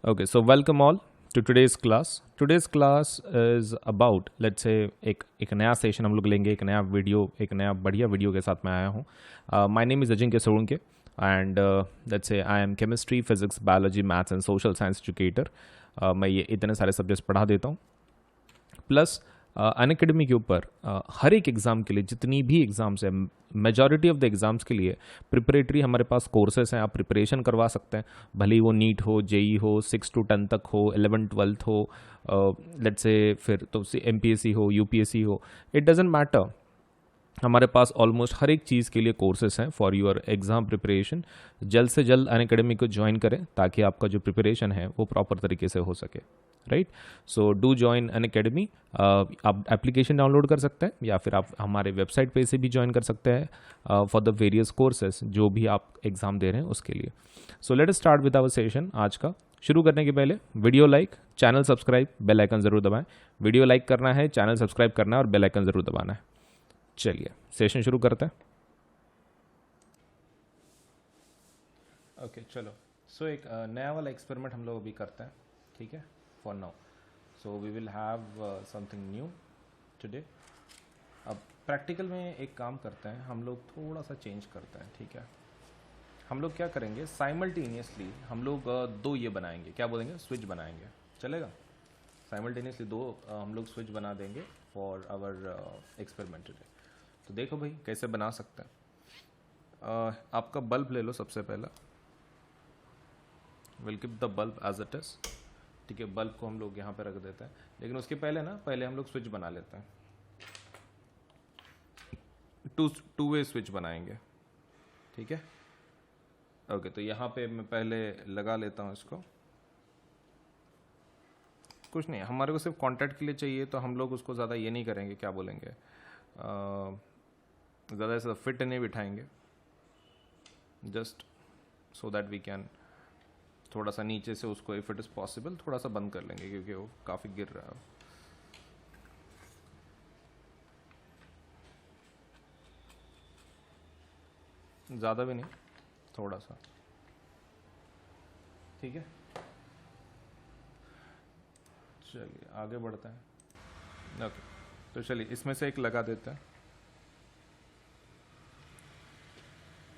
Okay, so welcome all to today's class. Today's class is about, let's say, एक नया session हम लोग लेंगे, एक नया वीडियो, एक नया बढ़िया वीडियो के साथ मैं आया हूँ. My name is Ajinkya Solanke and let's say I am chemistry, physics, biology, maths and social science educator. मैं ये इतने सारे सब्जेक्ट्स पढ़ा देता हूँ. प्लस अनअकैडमी के ऊपर हर एक एग्ज़ाम के लिए, जितनी भी एग्ज़ाम्स है, मेजॉरिटी ऑफ द एग्ज़ाम्स के लिए प्रिपरेटरी हमारे पास कोर्सेज हैं. आप प्रिपरेशन करवा सकते हैं, भले ही वो नीट हो, जेई हो, 6 to 10 तक हो, 11-12 हो, लेट्स से फिर तो MPSC हो, UPSC हो, इट डजेंट मैटर. हमारे पास ऑलमोस्ट हर एक चीज़ के लिए कोर्सेज हैं फॉर योर एग्ज़ाम प्रिपरेशन. जल्द से जल्द अनअकैडमी को ज्वाइन करें ताकि आपका जो प्रिपरेशन है वो प्रॉपर तरीके से हो सके. Right, so do join Unacademy. आप एप्लीकेशन डाउनलोड कर सकते हैं या फिर आप हमारे वेबसाइट पे से भी ज्वाइन कर सकते हैं फॉर द वेरियस कोर्सेज जो भी आप एग्ज़ाम दे रहे हैं उसके लिए. So let us start with our session. आज का शुरू करने के पहले video like, channel subscribe, bell icon ज़रूर दबाएं. वीडियो लाइक करना है, चैनल सब्सक्राइब करना है और बेल आइकन ज़रूर दबाना है. चलिए सेशन शुरू करते हैं. ओके चलो. सो एक नया वाला एक्सपेरिमेंट हम लोग अभी करते हैं, ठीक है, for now. So we will have something new today. अब प्रैक्टिकल में एक काम करते हैं, हम लोग थोड़ा सा चेंज करते हैं, ठीक है. हम लोग क्या करेंगे, साइमल्टेनियसली हम लोग दो ये बनाएंगे, क्या बोलेंगे, स्विच बनाएंगे. चलेगा? साइमल्टेनियसली दो हम लोग स्विच बना देंगे फॉर आवर एक्सपेरिमेंट टुडे. तो देखो भाई कैसे बना सकते हैं. आपका बल्ब ले लो सबसे पहला. Will keep the bulb as it is. ठीक है, बल्ब को हम लोग यहाँ पे रख देते हैं, लेकिन उसके पहले हम लोग स्विच बना लेते हैं. टू वे स्विच बनाएंगे, ठीक है. ओके, तो यहाँ पे मैं पहले लगा लेता हूँ इसको. कुछ नहीं, हमारे को सिर्फ कांटेक्ट के लिए चाहिए, तो हम लोग उसको ज़्यादा ये नहीं करेंगे, क्या बोलेंगे, ज़्यादा से फिट नहीं बिठाएंगे. Just so that we can थोड़ा सा नीचे से उसको, इफ़ इट इज़ पॉसिबल, थोड़ा सा बंद कर लेंगे क्योंकि वो काफ़ी गिर रहा है. ज़्यादा भी नहीं, थोड़ा सा, ठीक है. चलिए आगे बढ़ते हैं. ओके, तो चलिए इसमें से एक लगा देते हैं.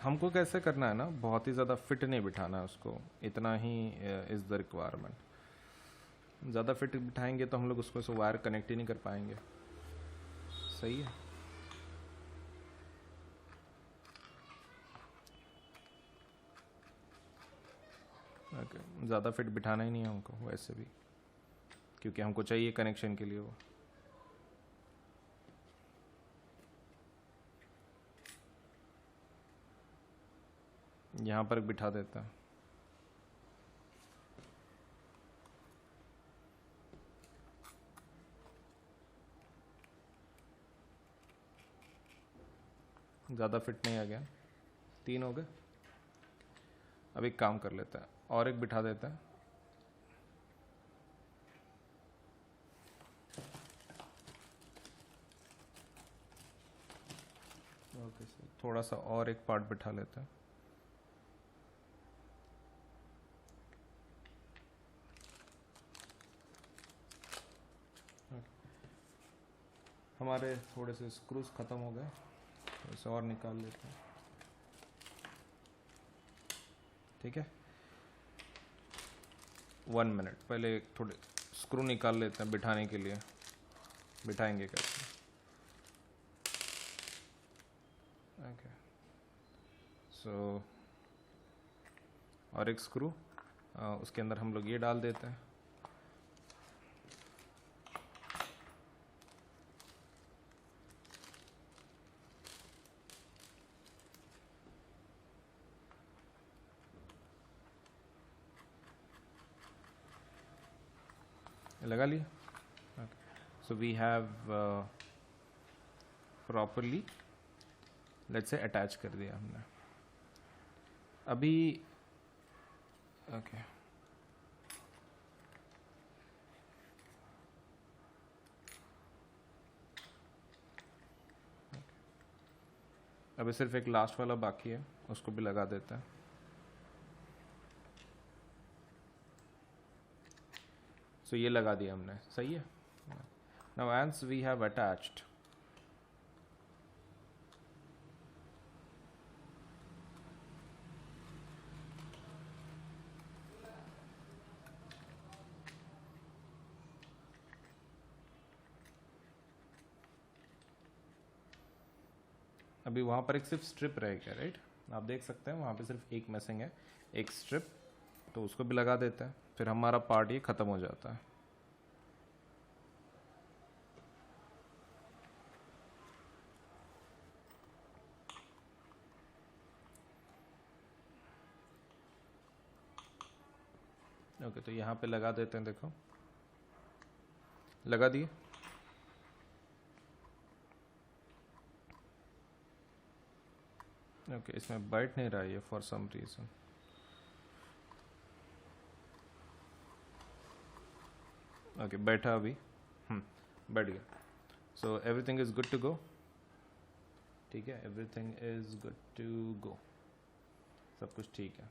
हमको कैसे करना है ना, बहुत ही ज़्यादा फिट नहीं बिठाना है उसको, इतना ही इज़ द रिक्वायरमेंट. ज़्यादा फिट बिठाएंगे तो हम लोग उसको वायर कनेक्ट ही नहीं कर पाएंगे. सही है. ओके, ज़्यादा फिट बिठाना ही नहीं है हमको वैसे भी, क्योंकि हमको चाहिए कनेक्शन के लिए वो. यहाँ पर बिठा देता है. ज़्यादा फिट नहीं आ गया, 3 हो गए. अब एक काम कर लेता है, और एक बिठा देता है. ओके सर, थोड़ा सा और एक पार्ट बिठा लेता है. हमारे थोड़े से स्क्रूज ख़त्म हो गए, इसे और निकाल लेते हैं, ठीक है. 1 मिनट पहले थोड़े स्क्रू निकाल लेते हैं बिठाने के लिए. बिठाएंगे कैसे? ओके, सो और एक स्क्रू, उसके अंदर हम लोग ये डाल देते हैं. लगा लिया. So we have properly, let's say attach कर दिया हमने. अभी ओके, अभी सिर्फ एक लास्ट वाला बाकी है, उसको भी लगा देते हैं. सो ये लगा दिया हमने, सही है। नाउ एंस वी हैव अटैच्ड अभी वहाँ पर एक सिर्फ स्ट्रिप रहेगा, राइट। आप देख सकते हैं वहाँ पे सिर्फ एक मैसिंग है, एक स्ट्रिप, तो उसको भी लगा देते हैं, फिर हमारा पार्ट ये ख़त्म हो जाता है। ओके, तो यहाँ पे लगा देते हैं, देखो लगा दिए। ओके, इसमें बैठ नहीं रहा है ये फॉर सम रीज़न। ओके, बैठा अभी, बैठ गया। So everything is good to go, ठीक है, everything is good to go, सब कुछ ठीक है।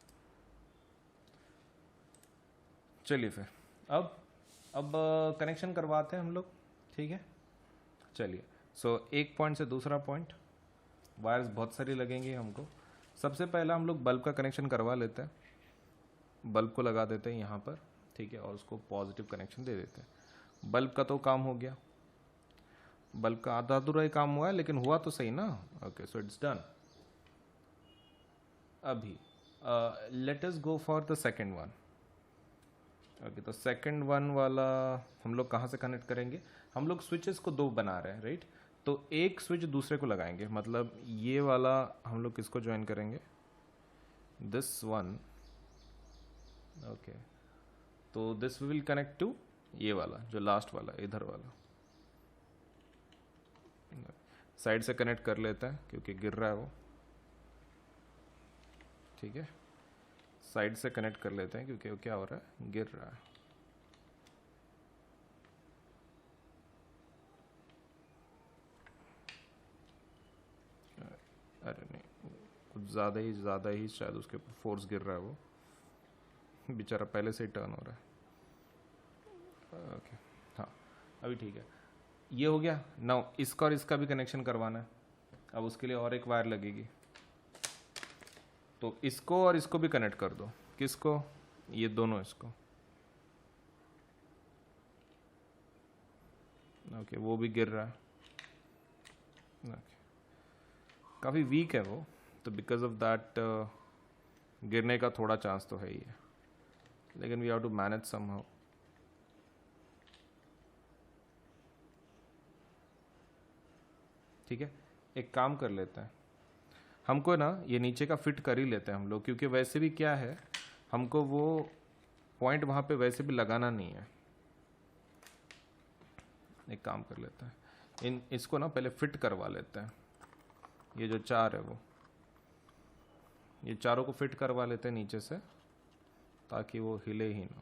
चलिए फिर अब कनेक्शन करवाते हैं हम लोग, ठीक है। चलिए, सो एक पॉइंट से दूसरा पॉइंट, वायर्स बहुत सारी लगेंगी हमको। सबसे पहला हम लोग बल्ब का कनेक्शन करवा लेते हैं, बल्ब को लगा देते हैं यहाँ पर, ठीक है, और उसको पॉजिटिव कनेक्शन दे देते हैं। बल्ब का तो काम हो गया, बल्ब का आधा अधूरा ही काम हुआ है, लेकिन हुआ तो सही ना। Okay, so it's done. अभी let us go for the second one. Okay, तो सेकेंड वन वाला हम लोग कहाँ से कनेक्ट करेंगे? हम लोग स्विचेस को दो बना रहे हैं, राइट। तो एक स्विच दूसरे को लगाएंगे, मतलब ये वाला हम लोग किसको ज्वाइन करेंगे? This one. ओके, तो दिस विल कनेक्ट टू ये वाला जो लास्ट वाला इधर वाला। साइड से कनेक्ट कर लेते हैं क्योंकि गिर रहा है वो, ठीक है। साइड से कनेक्ट कर लेते हैं क्योंकि वो क्या हो रहा है, गिर रहा है। अरे नहीं, कुछ ज़्यादा ही शायद उसके ऊपर फोर्स गिर रहा है, वो बेचारा पहले से ही टर्न हो रहा है। ओके, हाँ अभी ठीक है, ये हो गया। नाउ इसका और इसका भी कनेक्शन करवाना है, अब उसके लिए और एक वायर लगेगी, तो इसको और इसको भी कनेक्ट कर दो। किसको? ये दोनों, इसको। ओके, वो भी गिर रहा है। ओके, काफ़ी वीक है वो, तो बिकॉज ऑफ दैट गिरने का थोड़ा चांस तो है ही है, लेकिन we have to manage somehow. ठीक है, एक काम कर लेते हैं, हमको ना ये नीचे का फिट कर ही लेते हैं हम लोग, क्योंकि वैसे भी क्या है, हमको वो पॉइंट वहाँ पे वैसे भी लगाना नहीं है। एक काम कर लेते हैं, इसको ना पहले फिट करवा लेते हैं। ये जो चार है वो, ये चारों को फिट करवा लेते हैं नीचे से, ताकि वो हिले ही ना।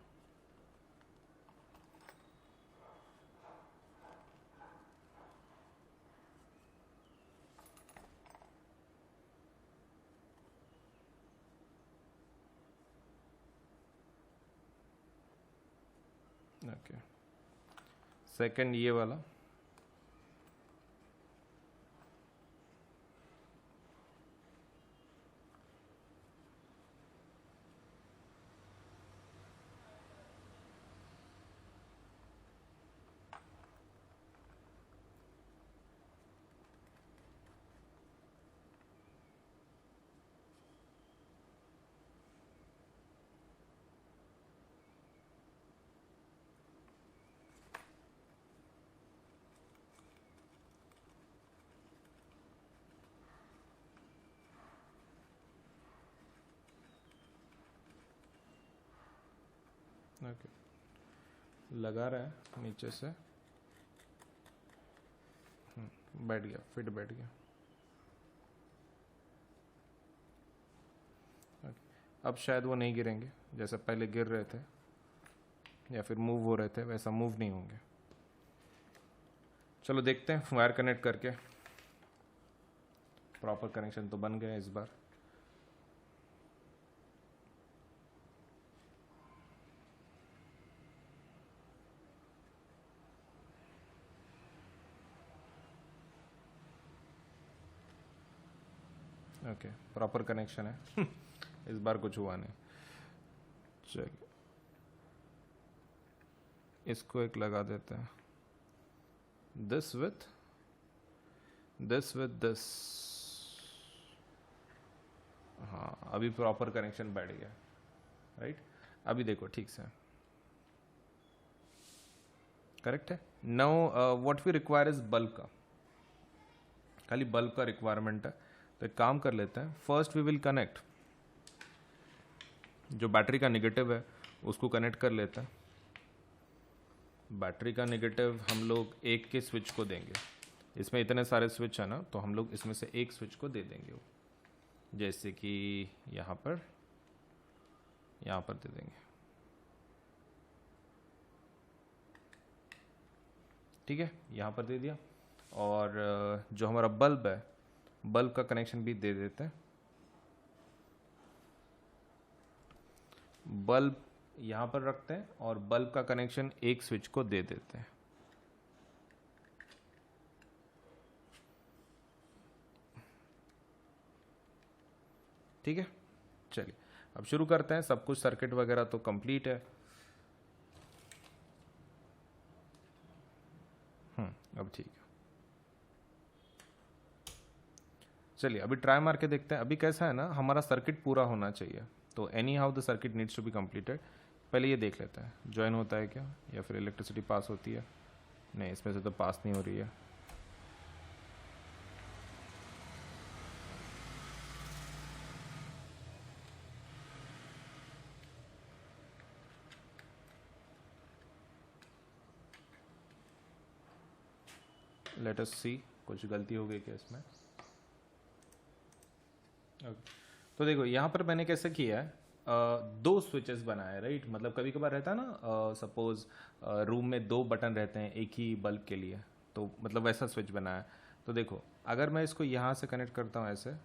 ओके, सेकंड ये वाला, ओके, लगा रहा है नीचे से, बैठ गया, फिट बैठ गया। ओके, अब शायद वो नहीं गिरेंगे, जैसे पहले गिर रहे थे या फिर मूव हो रहे थे, वैसा मूव नहीं होंगे। चलो देखते हैं, वायर कनेक्ट करके। प्रॉपर कनेक्शन तो बन गया इस बार। ओके प्रॉपर कनेक्शन है इस बार कुछ हुआ नहीं। चलिए इसको एक लगा देते हैं, दिस विथ दिस। हाँ अभी प्रॉपर कनेक्शन बैठ गया, राइट। अभी देखो ठीक से करेक्ट है। Now what we require is bulb का, खाली बल्ब का रिक्वायरमेंट है। तो एक काम कर लेते हैं, फर्स्ट वी विल कनेक्ट जो बैटरी का नेगेटिव है उसको कनेक्ट कर लेते हैं। बैटरी का नेगेटिव हम लोग एक के स्विच को देंगे, इसमें इतने सारे स्विच है ना, तो हम लोग इसमें से एक स्विच को दे देंगे, जैसे कि यहाँ पर दे देंगे, ठीक है, यहाँ पर दे दिया। और जो हमारा बल्ब है, बल्ब का कनेक्शन भी दे देते हैं। बल्ब यहाँ पर रखते हैं और बल्ब का कनेक्शन एक स्विच को दे देते हैं। ठीक है, चलिए अब शुरू करते हैं। सब कुछ सर्किट वगैरह तो कंप्लीट है। अब ठीक है, चलिए अभी ट्राई मार के देखते हैं। अभी कैसा है ना, हमारा सर्किट पूरा होना चाहिए, तो anyhow the circuit needs to be completed. पहले ये देख लेते हैं ज्वाइन होता है क्या, या फिर इलेक्ट्रिसिटी पास होती है। नहीं, इसमें से तो पास नहीं हो रही है। लेट अस सी कुछ गलती हो गई क्या इसमें। okay. तो देखो यहाँ पर मैंने कैसे किया है, दो स्विचेस बनाए, राइट। मतलब कभी कभार रहता है ना, सपोज रूम में दो बटन रहते हैं एक ही बल्ब के लिए, तो मतलब वैसा स्विच बनाया। तो देखो अगर मैं इसको यहाँ से कनेक्ट करता हूँ ऐसे,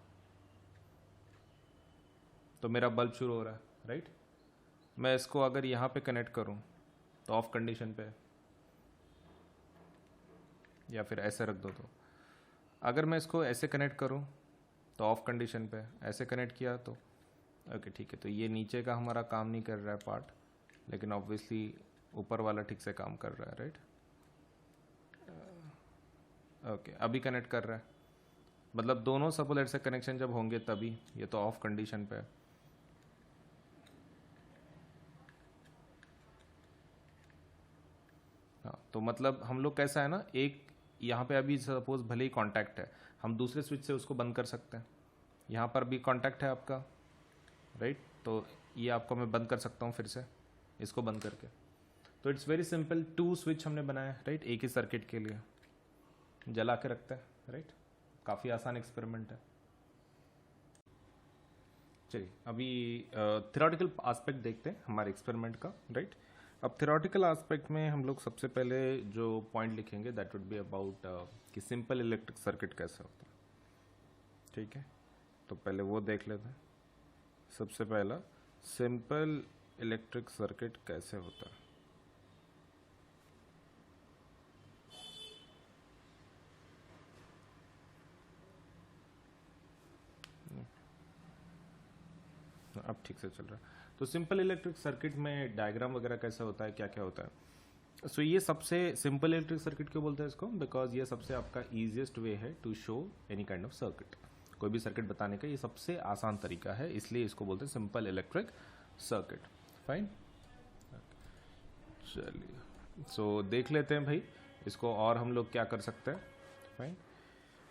तो मेरा बल्ब शुरू हो रहा है, राइट। मैं इसको अगर यहाँ पे कनेक्ट करूँ तो ऑफ कंडीशन पे, या फिर ऐसे रख दो। तो अगर मैं इसको ऐसे कनेक्ट करूं तो ऑफ कंडीशन पे, ऐसे कनेक्ट किया तो ओके ठीक है। तो ये नीचे का हमारा काम नहीं कर रहा है पार्ट, लेकिन ऑब्वियसली ऊपर वाला ठीक से काम कर रहा है, राइट। ओके अभी कनेक्ट कर रहा है, मतलब दोनों सपोलेट से कनेक्शन जब होंगे तभी। ये तो ऑफ कंडीशन पे है। हाँ, तो मतलब हम लोग कैसा है ना, एक यहाँ पे अभी सपोज भले ही कांटेक्ट है, हम दूसरे स्विच से उसको बंद कर सकते हैं। यहाँ पर भी कांटेक्ट है आपका, राइट। तो ये आपको मैं बंद कर सकता हूँ फिर से इसको बंद करके। तो it's very simple, to switch हमने बनाया, राइट, एक ही सर्किट के लिए जला के रखते हैं, राइट। काफ़ी आसान एक्सपेरिमेंट है। चलिए अभी थ्योरेटिकल एस्पेक्ट देखते हैं हमारे एक्सपेरिमेंट का, राइट। अब थ्योरेटिकल एस्पेक्ट में हम लोग सबसे पहले जो पॉइंट लिखेंगे दैट वुड बी अबाउट कि सिंपल इलेक्ट्रिक सर्किट कैसे होता है, ठीक है। तो पहले वो देख लेते हैं। सबसे पहला, सिंपल इलेक्ट्रिक सर्किट कैसे होता है। अब ठीक से चल रहा है। तो सिंपल इलेक्ट्रिक सर्किट में डायग्राम वगैरह कैसा होता है, क्या क्या होता है। सो ये सबसे सिंपल इलेक्ट्रिक सर्किट क्यों बोलते हैं इसको, बिकॉज ये सबसे आपका ईजिएस्ट वे है to show any kind of circuit. कोई भी सर्किट बताने का ये सबसे आसान तरीका है, इसलिए इसको बोलते हैं सिंपल इलेक्ट्रिक सर्किट। फाइन, चलिए सो देख लेते हैं भाई इसको, और हम लोग क्या कर सकते हैं। फाइन,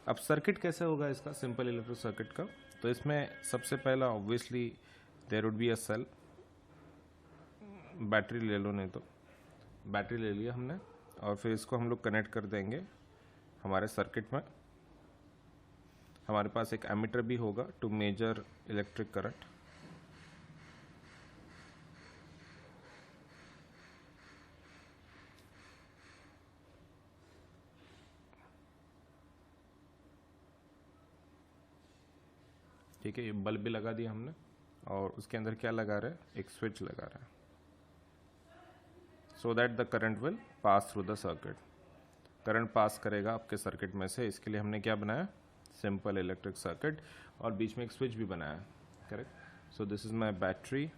अब सर्किट कैसे होगा इसका, सिंपल इलेक्ट्रिक सर्किट का। तो इसमें सबसे पहला obviously there would be a cell. Battery ले लो, नहीं तो बैटरी ले लिया हमने, और फिर इसको हम लोग कनेक्ट कर देंगे हमारे सर्किट में। हमारे पास एक एमीटर भी होगा टू मेजर इलेक्ट्रिक करंट। ठीक है, ये बल्ब भी लगा दिया हमने, और उसके अंदर क्या लगा रहे हैं, एक स्विच लगा रहा है, so that the current will pass through the circuit. Current pass करेगा आपके सर्किट में से, इसके लिए हमने क्या बनाया, सिंपल इलेक्ट्रिक सर्किट, और बीच में एक स्विच भी बनाया है, correct. So this is my battery,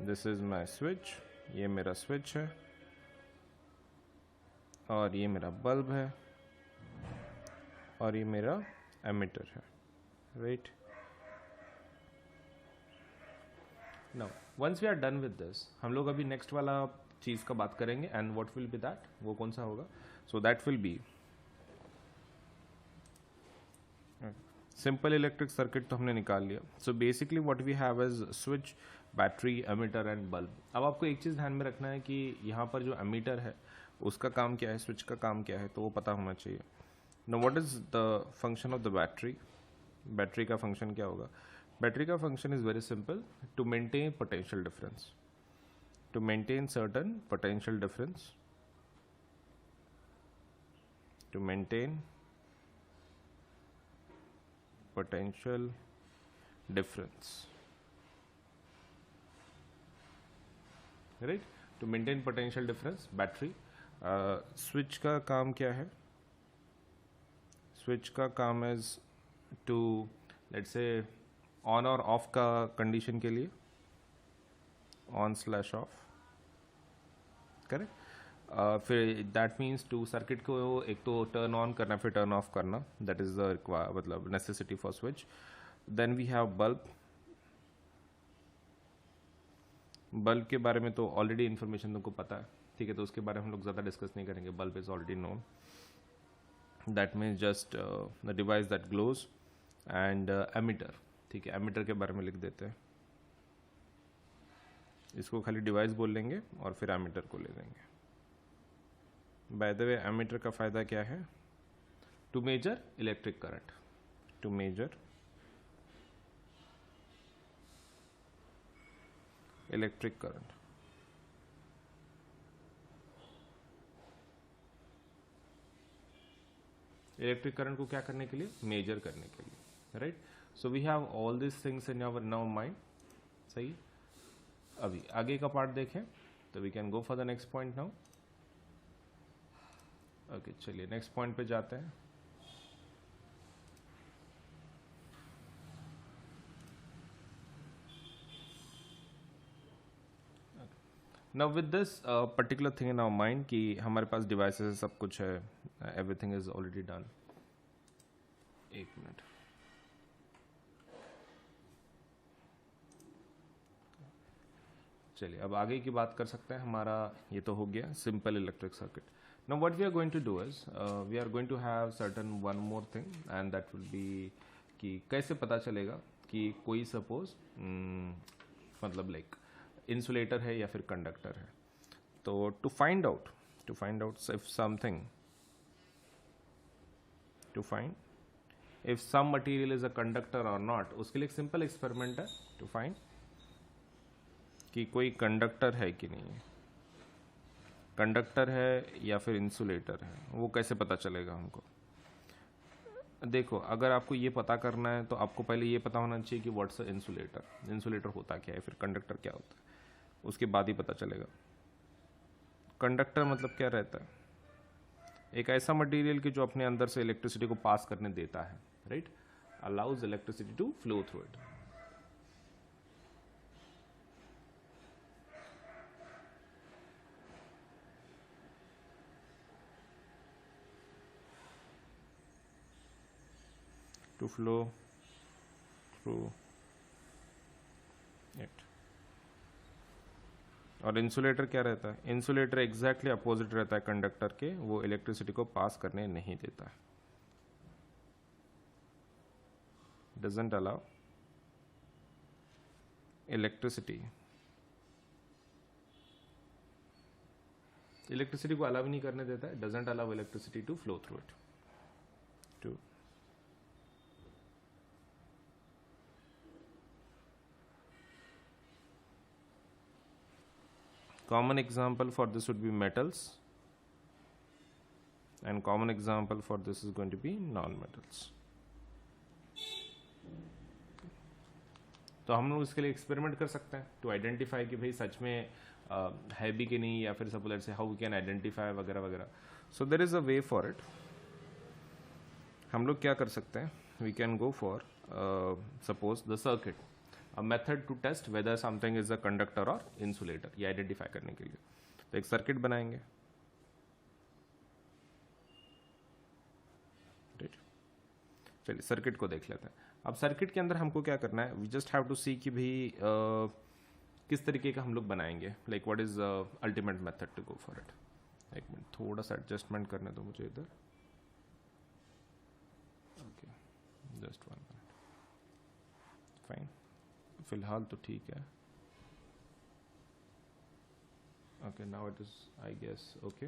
this is my switch, ये मेरा स्विच है और ये मेरा बल्ब है और ये मेरा एमिटर है, right. Now once we are done with this, हम लोग अभी नेक्स्ट वाला चीज़ का बात करेंगे, and what will be that, वो कौन सा होगा। So that will be simple electric circuit तो हमने निकाल लिया। So basically what we have is switch, battery, ammeter and bulb. अब आपको एक चीज़ ध्यान में रखना है कि यहाँ पर जो एमीटर है उसका काम क्या है, स्विच का काम क्या है, तो वो पता होना चाहिए। Now what is the function of the battery, battery का फंक्शन क्या होगा। बैटरी का function is very simple, to maintain potential difference, to maintain certain potential difference, to maintain potential difference, right, to maintain potential difference battery। switch का काम क्या है, switch का काम is to let's say on और off का condition के लिए, ऑन स्लैश ऑफ, करेक्ट। फिर दैट मीन्स टू सर्किट को एक तो टर्न ऑन करना फिर टर्न ऑफ करना, दैट इज द मतलब necessity for switch. Then we have bulb, bulb के बारे में तो ऑलरेडी इन्फॉर्मेशन तुमको पता है, ठीक है, तो उसके बारे में हम लोग ज़्यादा डिस्कस नहीं करेंगे, bulb is already known. That means just the device that glows, and ammeter, ठीक है, एमीटर के बारे में लिख देते हैं, इसको खाली डिवाइस बोल लेंगे और फिर एमीटर को ले लेंगे। बाय द वे एमीटर का फ़ायदा क्या है, to measure electric current, to measure electric current. Electric current को क्या करने के लिए, मेजर करने के लिए, right. So we have all this things in our now mind, सही। अभी आगे का पार्ट देखें तो we can go for the next point now. Okay, चलिए नेक्स्ट पॉइंट पे जाते हैं। Now with this particular thing in our mind कि हमारे पास डिवाइसेस सब कुछ है, एवरीथिंग इज ऑलरेडी डन। एक मिनट, चलिए अब आगे की बात कर सकते हैं। हमारा ये तो हो गया simple electric circuit. Now what we are going to do is we are going to have certain one more thing, and that will be कि कैसे पता चलेगा कि कोई सपोज मतलब लाइक इंसुलेटर है या फिर कंडक्टर है। तो to find out if something, to find if some material is a conductor और नॉट, उसके लिए एक सिंपल एक्सपेरिमेंट है टू फाइंड कि कोई कंडक्टर है कि नहीं है, कंडक्टर है या फिर इंसुलेटर है, वो कैसे पता चलेगा हमको। देखो, अगर आपको ये पता करना है तो आपको पहले ये पता होना चाहिए कि व्हाट्स इंसुलेटर, इंसुलेटर होता क्या है, फिर कंडक्टर क्या होता है, उसके बाद ही पता चलेगा। कंडक्टर मतलब क्या रहता है, एक ऐसा मटेरियल कि जो अपने अंदर से इलेक्ट्रिसिटी को पास करने देता है, right, allows electricity to flow through it. To flow through it. और इंसुलेटर क्या रहता है, इंसुलेटर एग्जैक्टली अपोजिट रहता है कंडक्टर के, वो इलेक्ट्रिसिटी को पास करने नहीं देता है, डजंट अलाउ इलेक्ट्रिसिटी को अलाउ नहीं करने देता है, doesn't allow electricity to flow through it. Two common example for this would be metals, and common example for this is going to be non-metals। तो हम लोग इसके लिए एक्सपेरिमेंट कर सकते हैं टू आइडेंटिफाई कि भाई सच में है भी कि नहीं, या फिर suppose let's say how we can identify वगैरह वगैरह। So there is a way for it. हम लोग क्या कर सकते हैं, we can go for suppose the circuit, a method to test whether something is a conductor और इंसुलेटर, ये आइडेंटिफाई करने के लिए। तो एक सर्किट बनाएंगे, राइट। चलिए सर्किट को देख लेते हैं। अब सर्किट के अंदर हमको क्या करना है, we just have to see कि भी किस तरीके का हम लोग बनाएंगे, like what is ultimate method to go for it. एक मिनट, थोड़ा सा एडजस्टमेंट करने दो मुझे इधर, ओके, जस्ट 1 मिनट, फाइन, फिलहाल तो ठीक है। Okay, now it is I guess okay.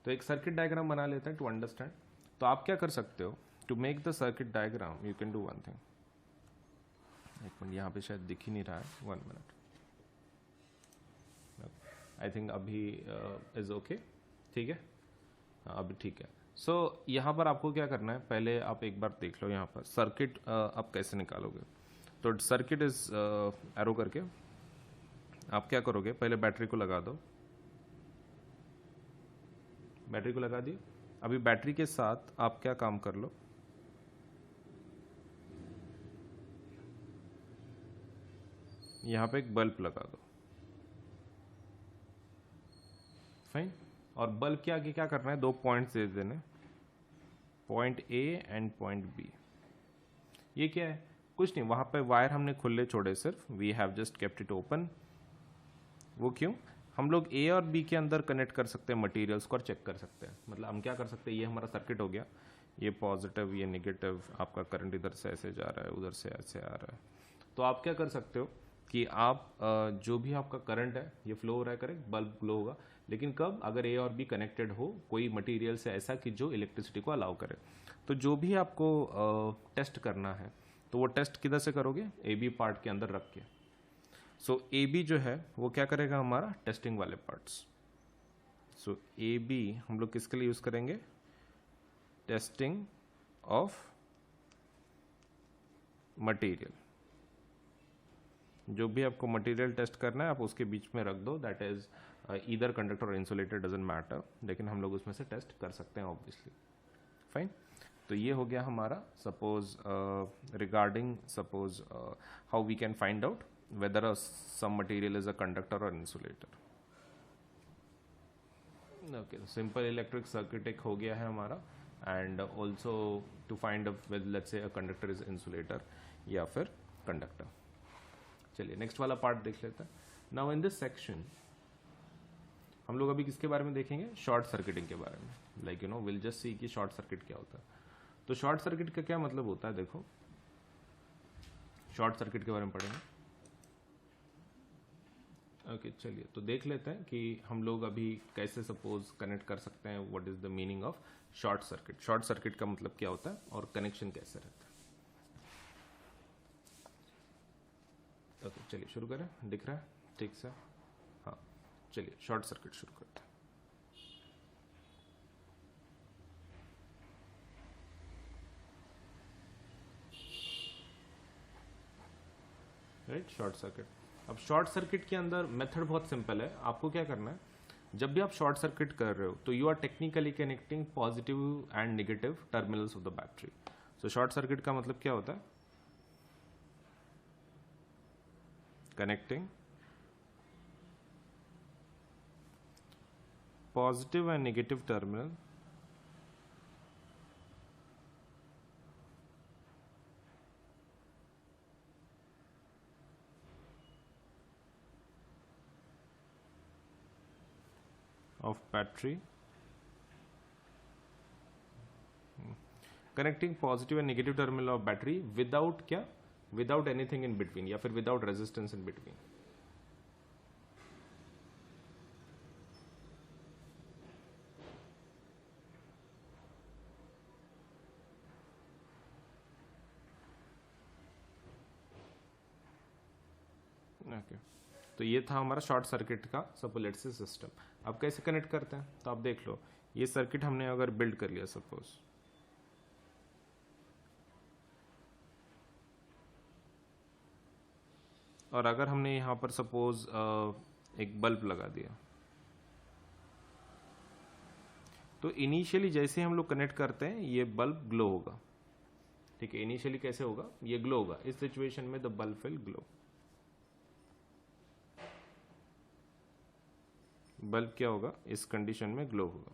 तो एक सर्किट डायग्राम बना लेते हैं टू अंडरस्टैंड। तो आप क्या कर सकते हो, to make the circuit diagram you can do one thing. एक मिनट, यहाँ पे शायद दिख ही नहीं रहा है, 1 मिनट, आई थिंक अभी इज ओके, ठीक है, हाँ अभी ठीक है। सो यहाँ पर आपको क्या करना है, पहले आप एक बार देख लो यहाँ पर सर्किट आप कैसे निकालोगे। तो सर्किट इज एरो करके आप क्या करोगे, पहले बैटरी को लगा दो, बैटरी को लगा दी। अभी बैटरी के साथ आप क्या काम कर लो, यहां पे एक बल्ब लगा दो, फाइन। और बल्ब के आगे क्या करना है, 2 पॉइंट्स दे देने, point A and point B. ये क्या है, कुछ नहीं, वहां पे वायर हमने खुले छोड़े सिर्फ, we have just kept it open. वो क्यों, हम लोग ए और बी के अंदर कनेक्ट कर सकते हैं मटेरियल्स को और चेक कर सकते हैं। मतलब हम क्या कर सकते हैं, ये हमारा सर्किट हो गया, ये पॉजिटिव ये नेगेटिव, आपका करंट इधर से ऐसे जा रहा है, उधर से ऐसे आ रहा है। तो आप क्या कर सकते हो कि आप जो भी आपका करंट है ये फ्लो हो रहा है, करेक्ट, बल्ब ग्लो होगा। लेकिन कब, अगर ए और बी कनेक्टेड हो कोई मटेरियल से ऐसा कि जो इलेक्ट्रिसिटी को अलाउ करे। तो जो भी आपको टेस्ट करना है, तो वो टेस्ट किधर से करोगे, ए बी पार्ट के अंदर रख के। सो ए बी जो है वो क्या करेगा, हमारा टेस्टिंग वाले पार्ट्स। सो ए बी हम लोग किसके लिए यूज करेंगे, टेस्टिंग ऑफ मटेरियल। जो भी आपको मटेरियल टेस्ट करना है आप उसके बीच में रख दो, दैट इज ईदर कंडक्टर और इंसुलेटर, डजंट मैटर, लेकिन हम लोग उसमें से टेस्ट कर सकते हैं ऑब्वियसली, फाइन। तो ये हो गया हमारा suppose regarding suppose how we can find out whether some material is a conductor और insulator. Okay, simple electric circuit एक हो गया है हमारा, and also to find out whether let's say a conductor is insulator या फिर conductor. चलिए next वाला पार्ट देख लेते हैं। नाउ इन दिस सेक्शन हम लोग अभी किसके बारे में देखेंगे, शॉर्ट सर्किटिंग के बारे में। Like you know will just see कि शॉर्ट सर्किट क्या होता है। तो शॉर्ट सर्किट का क्या मतलब होता है, देखो शॉर्ट सर्किट के बारे में पढ़ेंगे। ओके चलिए तो देख लेते हैं कि हम लोग अभी कैसे सपोज कनेक्ट कर सकते हैं, what is the meaning of short circuit. Short circuit का मतलब क्या होता है और कनेक्शन कैसे रहता है। ओके चलिए शुरू करें, दिख रहा है ठीक से, हाँ चलिए शॉर्ट सर्किट शुरू करते हैं। Right, short circuit. अब शॉर्ट सर्किट के अंदर मेथड बहुत सिंपल है। आपको क्या करना है, जब भी आप शॉर्ट सर्किट कर रहे हो तो you are technically connecting positive and negative terminals of the battery. So short circuit का मतलब क्या होता है, connecting positive and negative terminal of battery, connecting positive and negative terminal of battery without क्या, without anything in between या फिर without resistance in between। Okay तो ये था हमारा शॉर्ट सर्किट का सपोज से सिस्टम। अब कैसे कनेक्ट करते हैं, तो आप देख लो, ये सर्किट हमने अगर बिल्ड कर लिया सपोज, और अगर हमने यहाँ पर सपोज एक बल्ब लगा दिया, तो इनिशियली जैसे हम लोग कनेक्ट करते हैं ये बल्ब ग्लो होगा, ठीक है। इनिशियली कैसे होगा, ये ग्लो होगा। इस सिचुएशन में the bulb will glow, bulb क्या होगा, इस कंडीशन में ग्लो होगा।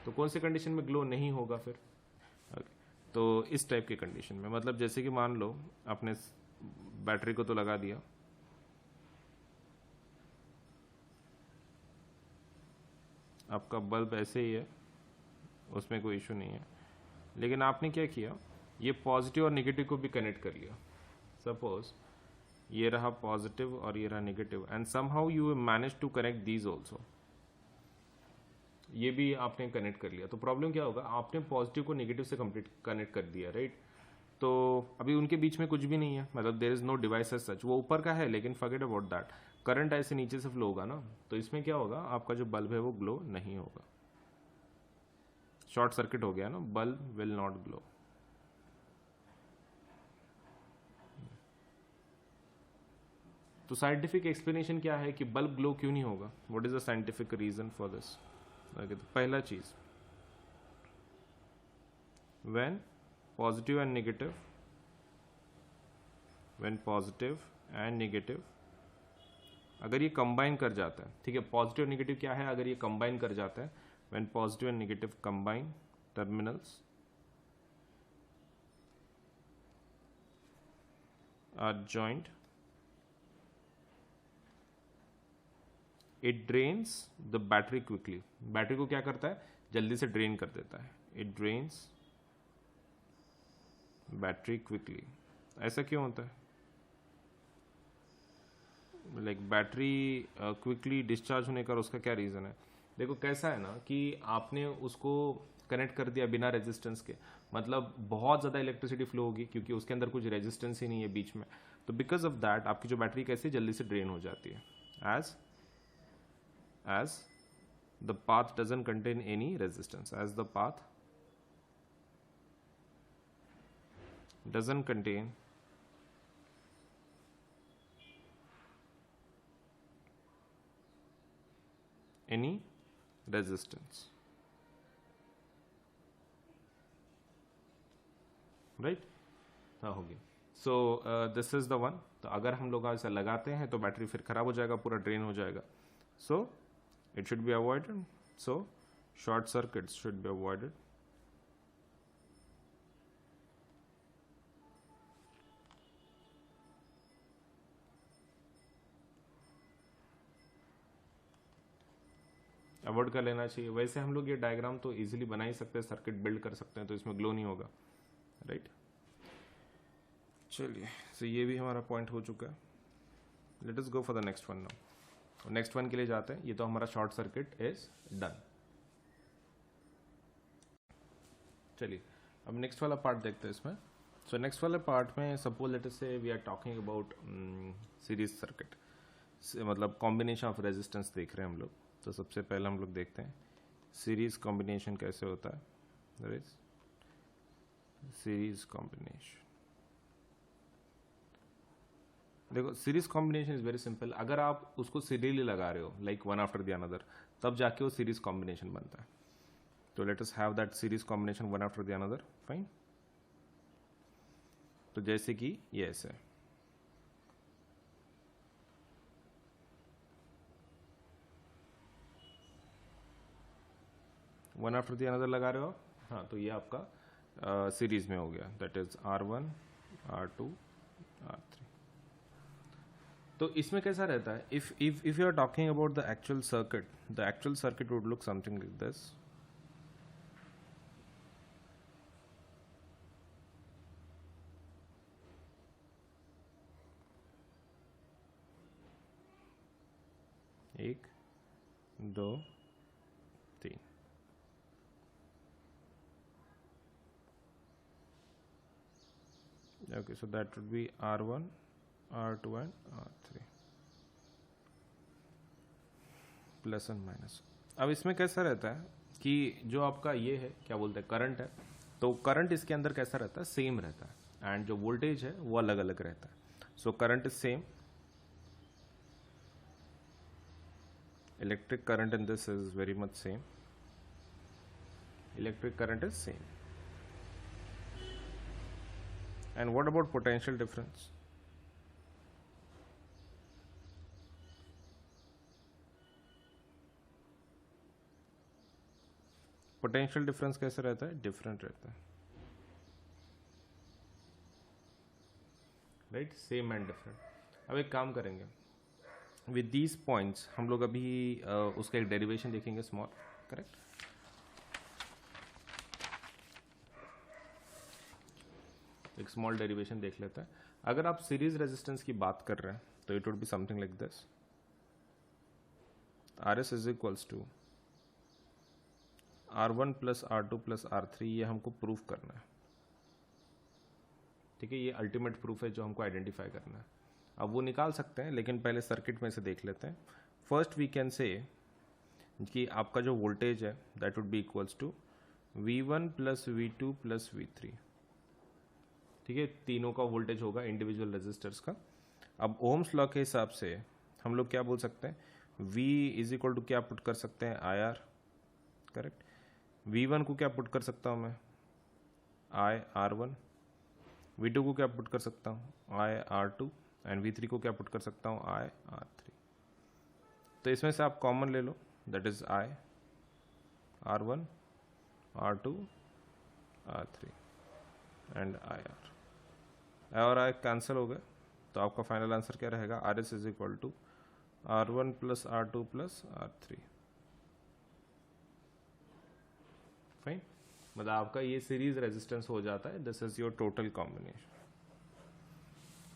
तो कौन सी कंडीशन में ग्लो नहीं होगा फिर? तो इस टाइप की कंडीशन में, मतलब जैसे कि मान लो आपने बैटरी को तो लगा दिया, आपका बल्ब ऐसे ही है, उसमें कोई इशू नहीं है, लेकिन आपने क्या किया, ये पॉजिटिव और नेगेटिव को भी कनेक्ट कर लिया। सपोज ये रहा पॉजिटिव और ये रहा negative, and somehow you manage to connect these also, ये भी आपने कनेक्ट कर लिया। तो प्रॉब्लम क्या होगा, आपने पॉजिटिव को नेगेटिव से कंप्लीट कनेक्ट कर दिया, राइट। तो अभी उनके बीच में कुछ भी नहीं है, मतलब there is no device as such, वो ऊपर का है लेकिन फॉरगेट अबाउट दैट, करंट ऐसे नीचे से फ्लो होगा ना, तो इसमें क्या होगा, आपका जो बल्ब है वो ग्लो नहीं होगा, शॉर्ट सर्किट हो गया ना, बल्ब विल नॉट ग्लो। तो साइंटिफिक एक्सप्लेनेशन क्या है कि बल्ब ग्लो क्यों नहीं होगा, what is the scientific reason for this? तो पहला चीज, when positive and negative, when positive and negative अगर ये कंबाइन कर जाता है, ठीक है, पॉजिटिव नेगेटिव क्या है, अगर ये कंबाइन कर जाता है, when positive and negative combine terminals are joint, it drains the battery quickly, battery को क्या करता है, जल्दी से ड्रेन कर देता है, इट ड्रेन्स बैटरी क्विकली। ऐसा क्यों होता है, लाइक बैटरी क्विकली डिस्चार्ज होने का उसका क्या रीज़न है? देखो कैसा है ना कि आपने उसको कनेक्ट कर दिया बिना रेजिस्टेंस के, मतलब बहुत ज़्यादा इलेक्ट्रिसिटी फ्लो होगी क्योंकि उसके अंदर कुछ रेजिस्टेंस ही नहीं है बीच में, तो बिकॉज ऑफ दैट आपकी जो बैटरी कैसे जल्दी से ड्रेन हो जाती है, as the path doesn't contain any resistance, as the path doesn't contain any resistance, right? हाँ होगी। सो दिस इज द वन। तो अगर हम लोग ऐसा लगाते हैं तो बैटरी फिर खराब हो जाएगा, पूरा ड्रेन हो जाएगा, so it should be avoided, so short circuits should be avoided। Avoid कर लेना चाहिए। वैसे हम लोग ये डायग्राम तो इजीली बना ही सकते हैं, सर्किट बिल्ड कर सकते हैं, तो इसमें ग्लो नहीं होगा, राइट। चलिए, so ये भी हमारा पॉइंट हो चुका है। Late us go for the next one now. Next one के लिए जाते हैं। ये तो हमारा शॉर्ट सर्किट इज डन। चलिए अब नेक्स्ट वाला पार्ट देखते हैं इसमें। सो नेक्स्ट वाले पार्ट में suppose let us say we are talking about series circuit, मतलब कॉम्बिनेशन ऑफ रेजिस्टेंस देख रहे हैं हम लोग। तो सबसे पहले हम लोग देखते हैं सीरीज कॉम्बिनेशन कैसे होता है। That is series combination. देखो series combination is very simple. अगर आप उसको सीरियली लगा रहे हो like one after the another, तब जाके वो सीरीज कॉम्बिनेशन बनता है। तो let us have that series combination one after the another, fine. तो जैसे कि ये ऐसे वन आफ्टर द अनदर लगा रहे हो, हाँ, तो ये आपका सीरीज में हो गया। That is R1 R2 R3। तो इसमें कैसा रहता है, if you are talking about the actual circuit would look something like this. एक, दो, तीन। Okay, so that would be R1 R2 and R3 plus and minus. अब इसमें कैसा रहता है कि जो आपका ये है क्या बोलते हैं करंट है, तो करंट इसके अंदर कैसा रहता है, सेम रहता है, एंड जो वोल्टेज है वो अलग अलग रहता है। So current is same, Electric current in this is very much same. Electric current is same. And what about potential difference? Potential difference कैसे रहता है? डिफरेंट रहता है, राइट? Same and different. अब एक काम करेंगे, विद दीज पॉइंट्स हम लोग अभी उसका एक डेरिवेशन देखेंगे, स्मॉल, करेक्ट? एक स्मॉल डेरिवेशन देख लेते हैं। अगर आप सीरीज रेजिस्टेंस की बात कर रहे हैं तो it would be something like this, R S is equals to R1 plus R2 plus R3, ये हमको प्रूफ करना है, ठीक है? ये अल्टीमेट प्रूफ है जो हमको आइडेंटिफाई करना है। अब वो निकाल सकते हैं, लेकिन पहले सर्किट में से देख लेते हैं। फर्स्ट वी कैन से कि आपका जो वोल्टेज है that would be equals to V1 plus V2 plus V3, ठीक है? तीनों का वोल्टेज होगा इंडिविजुअल रेजिस्टर्स का। अब ओम्स लॉ के हिसाब से हम लोग क्या बोल सकते हैं? V इज इक्वल टू क्या पुट कर सकते हैं? IR, correct? V1 को क्या पुट कर सकता हूँ मैं? IR1। V2 को क्या पुट कर सकता हूँ? IR2। एंड V3 को क्या पुट कर सकता हूँ? IR3। तो इसमें से आप कॉमन ले लो, that is IR1, R2, R3 and IR। और I कैंसिल हो गए, तो आपका फाइनल आंसर क्या रहेगा? RS is equal to R1 plus R2 plus R3। Fine, मतलब आपका ये सीरीज रेजिस्टेंस हो जाता है। This is your total combination.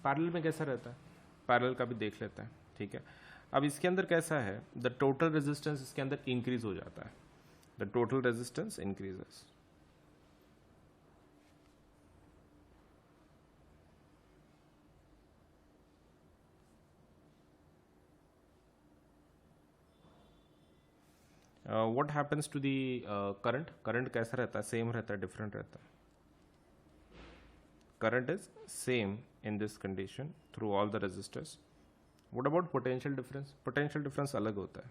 Parallel में कैसा रहता है? पैरेलल का भी देख लेते हैं, ठीक है? अब इसके अंदर कैसा है? द टोटल रेजिस्टेंस इसके अंदर इंक्रीज हो जाता है, the total resistance increases. What happens to the current? Current कैसा रहता है? सेम रहता है, डिफरेंट रहता है? Current is same in this condition through all the resistors. What about potential difference? Potential difference अलग होता है।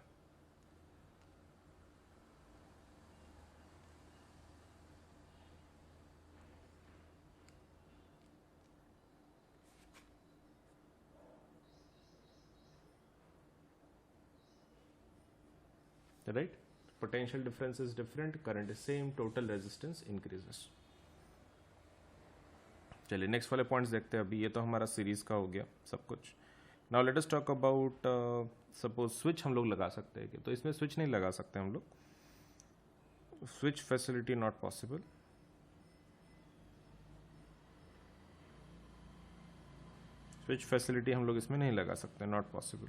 Right? Potential difference is different, current is same, total resistance increases. चलिए नेक्स्ट वाले पॉइंट्स देखते हैं। अभी ये तो हमारा सीरीज का हो गया सब कुछ। Now let us talk about, suppose switch हम लोग लगा सकते हैं, तो इसमें स्विच नहीं लगा सकते हम लोग, switch facility not possible. Switch facility हम लोग इसमें नहीं लगा सकते, not possible.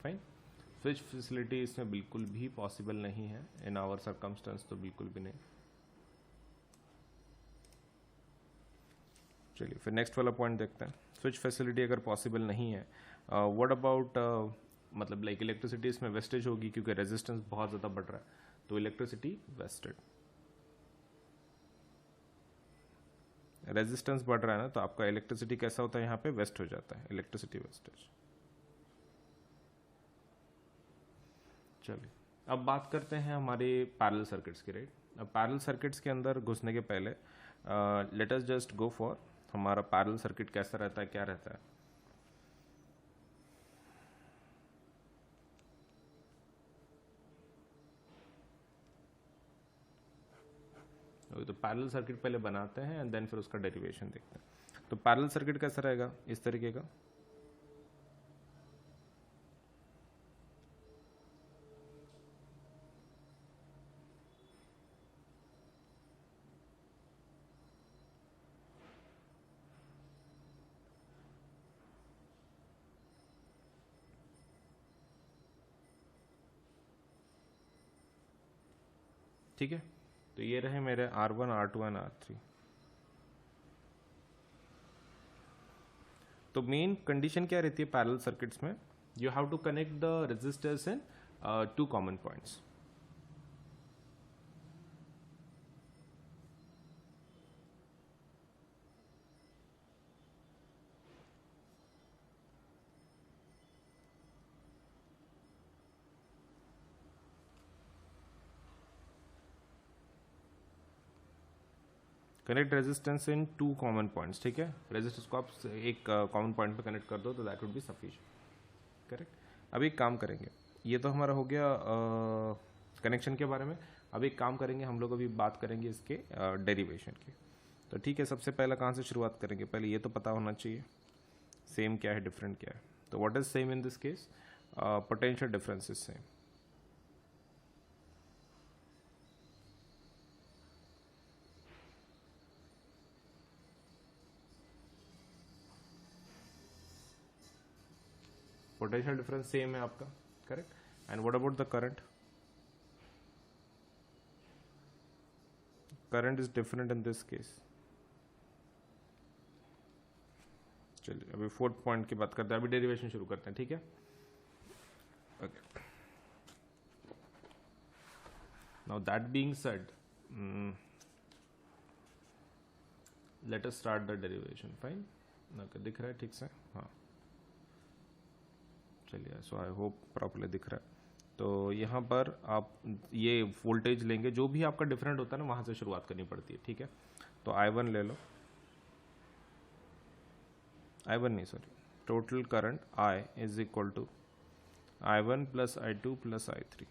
Fine, switch facility इसमें बिल्कुल भी पॉसिबल नहीं है इन आवर सर्कमस्टेंस, तो बिल्कुल भी नहीं। चलिए फिर नेक्स्ट वाला पॉइंट देखते हैं। स्विच फैसिलिटी अगर पॉसिबल नहीं है, व्हाट अबाउट, मतलब लाइक इलेक्ट्रिसिटी इसमें वेस्टेज होगी क्योंकि रेजिस्टेंस बहुत ज़्यादा बढ़ रहा है, तो इलेक्ट्रिसिटी वेस्टेड। रेजिस्टेंस बढ़ रहा है ना, तो आपका इलेक्ट्रिसिटी कैसा होता है? यहाँ पे वेस्ट हो जाता है, इलेक्ट्रिसिटी वेस्टेज। चलिए अब बात करते हैं हमारे पैरेलल सर्किट्स की, राइट? अब पैरेलल सर्किट्स के अंदर घुसने के पहले let us just go for हमारा पैरेलल सर्किट कैसा रहता है, क्या रहता है। तो पैरेलल सर्किट पहले बनाते हैं एंड देन फिर उसका डेरिवेशन देखते हैं। तो पैरेलल सर्किट कैसा रहेगा? इस तरीके का, ठीक है? तो ये रहे मेरे R1, R2 एंड R3। तो मेन कंडीशन क्या रहती है पैरेलल सर्किट्स में? You have to connect the resistors in two common points. Connect resistance in two common points, ठीक है, रेजिस्टेंस को आप एक कॉमन पॉइंट पे कनेक्ट कर दो तो that would be sufficient, correct. अब एक काम करेंगे, ये तो हमारा हो गया कनेक्शन के बारे में। अब एक काम करेंगे हम लोग, अभी बात करेंगे इसके डेरिवेशन की। तो ठीक है, सबसे पहला कहाँ से शुरुआत करेंगे, पहले ये तो पता होना चाहिए सेम क्या है डिफरेंट क्या है। तो what is same in this case, potential difference is same. Potential difference same है आपका, correct. And what about the current, current is different in this case. चलिए अभी फोर्थ पॉइंट की बात करते हैं, अभी डेरिवेशन शुरू करते हैं, ठीक है। Okay, now that being said, late us start the derivation. Fine, okay, दिख रहा है ठीक से, हाँ चलिए, सो आई होप प्रॉपर्ली दिख रहा है। तो यहाँ पर आप ये वोल्टेज लेंगे, जो भी आपका डिफरेंट होता है ना वहाँ से शुरुआत करनी पड़ती है, ठीक है। तो I1 ले लो, I1 नहीं sorry, total current I is equal to I1 plus I2 plus I3।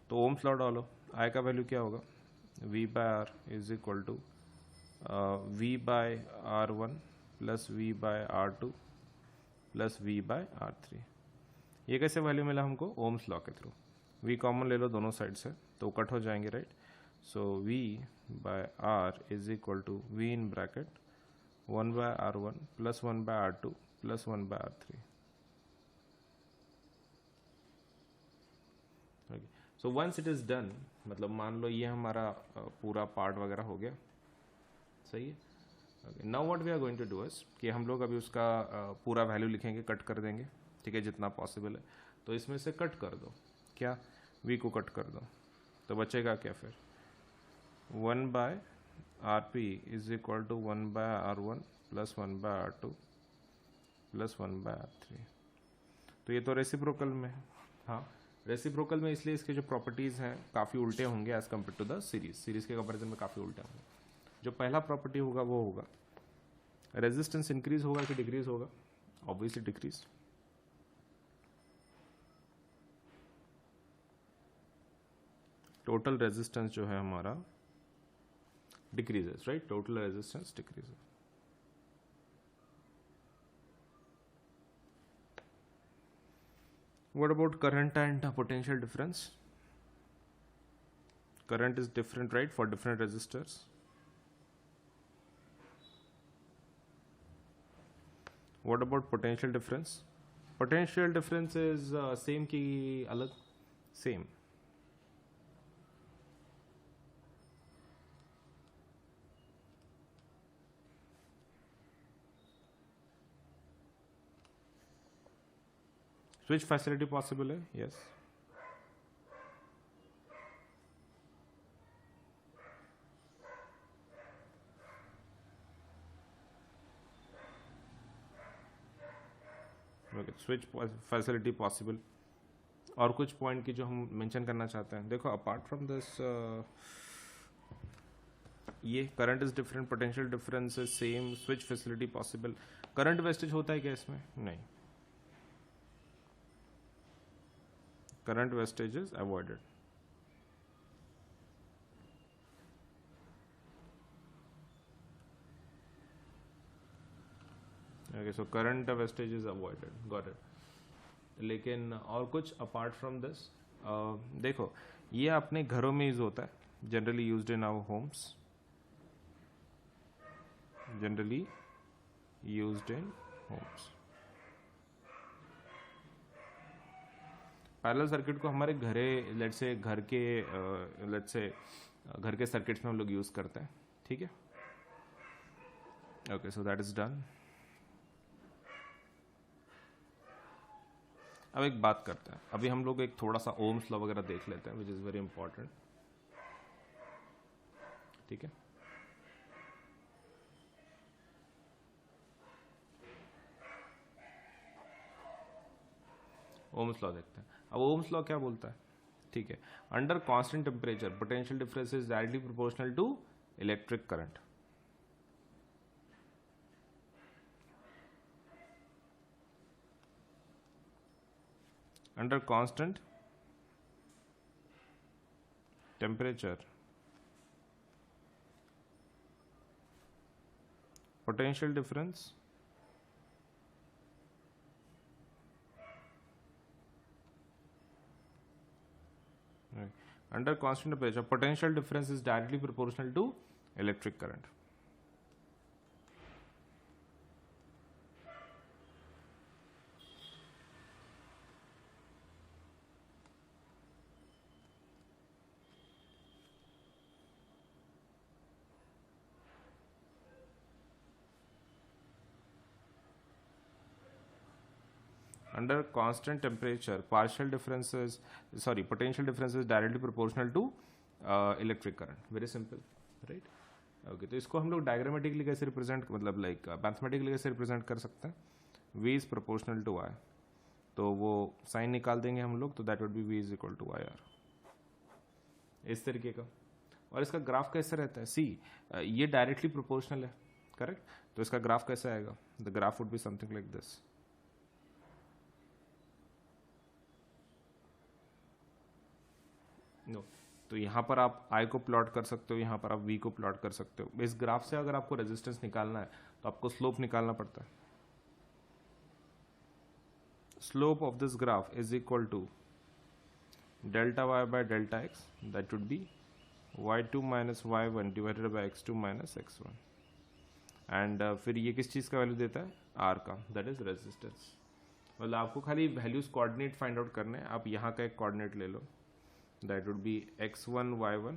तो ओम्स लॉ डालो, I का वैल्यू क्या होगा, V by R is equal to V by R1 plus V by R2 plus V by R3। ये कैसे value मिला हमको, Ohm's law के थ्रू। V कॉमन ले लो दोनों साइड से तो कट हो जाएंगे, right. So V by R is equal to V in bracket 1 by R1 plus 1 by R2 plus 1 by R3। Okay, so once it is done, मतलब मान लो ये हमारा पूरा पार्ट वगैरह हो गया, सही है। Okay, now what we are going to do is कि हम लोग अभी उसका पूरा वैल्यू लिखेंगे, कट कर देंगे, ठीक है, जितना पॉसिबल है। तो इसमें से कट कर दो, क्या, V को कट कर दो, तो बचेगा क्या फिर, 1 by RP is equal to 1 by R1 plus 1 by R2 plus 1 by R3। तो ये तो रेसिप्रोकल में है, हाँ रेसिप्रोकल में, इसलिए इसके जो प्रॉपर्टीज़ हैं काफ़ी उल्टे होंगे as compare to the series. Series के कंपेरिजन में काफ़ी उल्टे होंगे। जो पहला प्रॉपर्टी होगा वो होगा रेजिस्टेंस इंक्रीज होगा कि डिक्रीज होगा, ऑब्वियसली डिक्रीज। टोटल रेजिस्टेंस जो है हमारा decreases, right, total resistance decreases. What about current and potential difference? Current is different, right, for different resistors. What about potential difference? Potential difference is same की अलग, same. Switch facility possible है, yes. Okay, switch facility possible. और कुछ point की जो हम mention करना चाहते हैं, देखो अपार्ट फ्रॉम दिस, ये current is different, potential difference is same, switch facility possible. Current wastage होता है क्या इसमें, नहीं, current wastage is avoided. Okay, so current wastage is avoided, got it. लेकिन और कुछ apart from this, देखो ये अपने घरों में यूज होता है, generally used in our homes, generally used in homes. Parallel circuit को हमारे घरे लेट्स से घर के लेट्स से घर के सर्किट्स में हम लोग यूज करते हैं, ठीक है। Okay, so that is done. अब एक बात करते हैं, अभी हम लोग एक थोड़ा सा ओम्स लॉ वगैरह देख लेते हैं, विच इज वेरी इंपॉर्टेंट, ठीक है। ओम्स लॉ देखते हैं। अब ओम्स लॉ क्या बोलता है, ठीक है, under constant temperature potential difference is directly proportional to electric current. Under constant temperature potential difference under constant pressure, potential difference is directly proportional to electric current. Under constant temperature, potential difference is directly proportional to electric current. Very simple, right? Okay, तो इसको हम लोग diagrammatically कैसे represent, मतलब like mathematically कैसे represent कर सकते हैं? V is proportional to I, तो वो साइन निकाल देंगे हम लोग, तो that would be V is equal to IR, इस तरीके का। और इसका ग्राफ कैसे रहता है? सी, ये डायरेक्टली प्रोपोर्शनल है, करेक्ट? तो इसका ग्राफ कैसे आएगा? The graph would be something like this. No, तो यहाँ पर आप I को प्लॉट कर सकते हो, यहाँ पर आप V को प्लॉट कर सकते हो। इस ग्राफ से अगर आपको रेजिस्टेंस निकालना है तो आपको स्लोप निकालना पड़ता है। Slope of this graph is equal to delta y by delta x, that would be y2 minus y1 divided by x2 minus x1। And फिर ये किस चीज़ का वैल्यू देता है? R का, दैट इज रेजिस्टेंस। मतलब आपको खाली वैल्यूज कोऑर्डिनेट फाइंड आउट करने हैं। आप यहाँ का एक कोऑर्डिनेट ले लो, that would B x1 y1,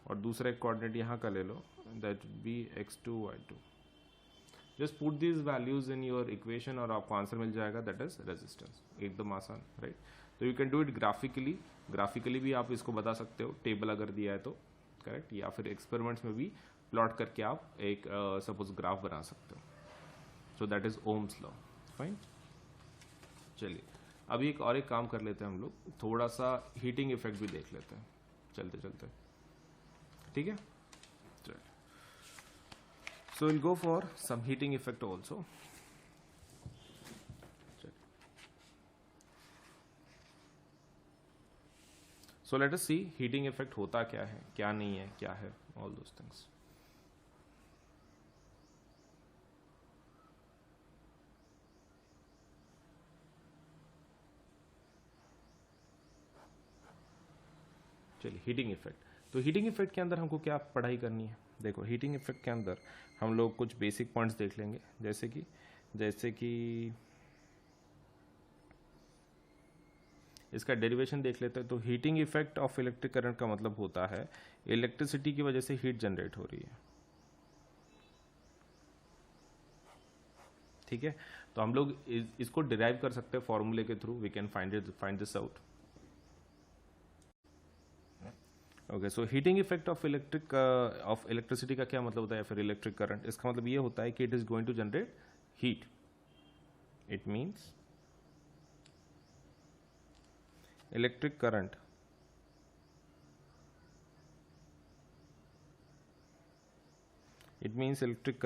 और दूसरा एक कोऑर्डिनेट यहाँ का ले लो, that would be x2 y2। Just put these values in your equation और आपको आंसर मिल जाएगा, दैट इज रेजिस्टेंस। एकदम आसान, राइट? तो you can do it graphically भी आप इसको बता सकते हो, टेबल अगर दिया है तो, करेक्ट? या फिर एक्सपेरिमेंट्स में भी प्लॉट करके आप एक सपोज ग्राफ बना सकते हो। So that is Ohm's law, fine. चलिए अभी एक काम कर लेते हैं हम लोग, थोड़ा सा हीटिंग इफेक्ट भी देख लेते हैं चलते चलते, ठीक है? चलिए, so will go for some heating effect also. So let us see heating effect होता क्या है, क्या नहीं है, क्या है, ऑल दोस थिंग्स। चलिए, हीटिंग इफेक्ट। तो हीटिंग इफेक्ट के अंदर हमको क्या पढ़ाई करनी है? देखो, हीटिंग इफेक्ट के अंदर हम लोग कुछ बेसिक पॉइंट्स देख लेंगे, जैसे कि इसका डेरिवेशन देख लेते हैं। तो heating effect of electric current का मतलब होता है इलेक्ट्रिसिटी की वजह से हीट जनरेट हो रही है, ठीक है? तो हम लोग इसको डिराइव कर सकते हैं फॉर्मूले के through, we can find this out. Okay, so heating effect of electricity का क्या मतलब होता है, फिर इलेक्ट्रिक करंट? इसका मतलब ये होता है कि it is going to generate heat. It means electric current it means electric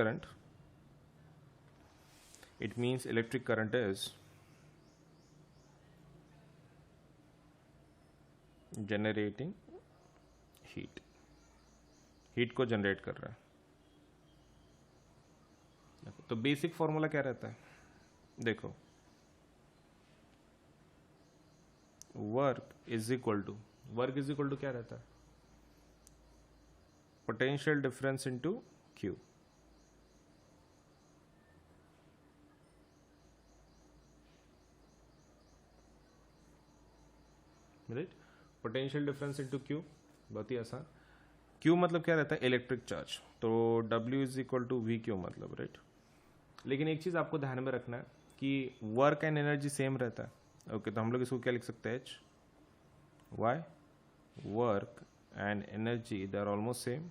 current is generating heat को जनरेट कर रहा है। तो बेसिक फॉर्मूला क्या रहता है? देखो, वर्क इज इक्वल टू क्या रहता है? Potential difference into Q, right? Potential difference into Q, बहुत ही आसान। क्यू मतलब क्या रहता है? Electric charge. तो W is equal to V Q मतलब, राइट? लेकिन एक चीज आपको ध्यान में रखना है कि वर्क एंड एनर्जी सेम रहता है। ओके, तो हम लोग इसको क्या लिख सकते हैं? H why, work and energy they are almost same.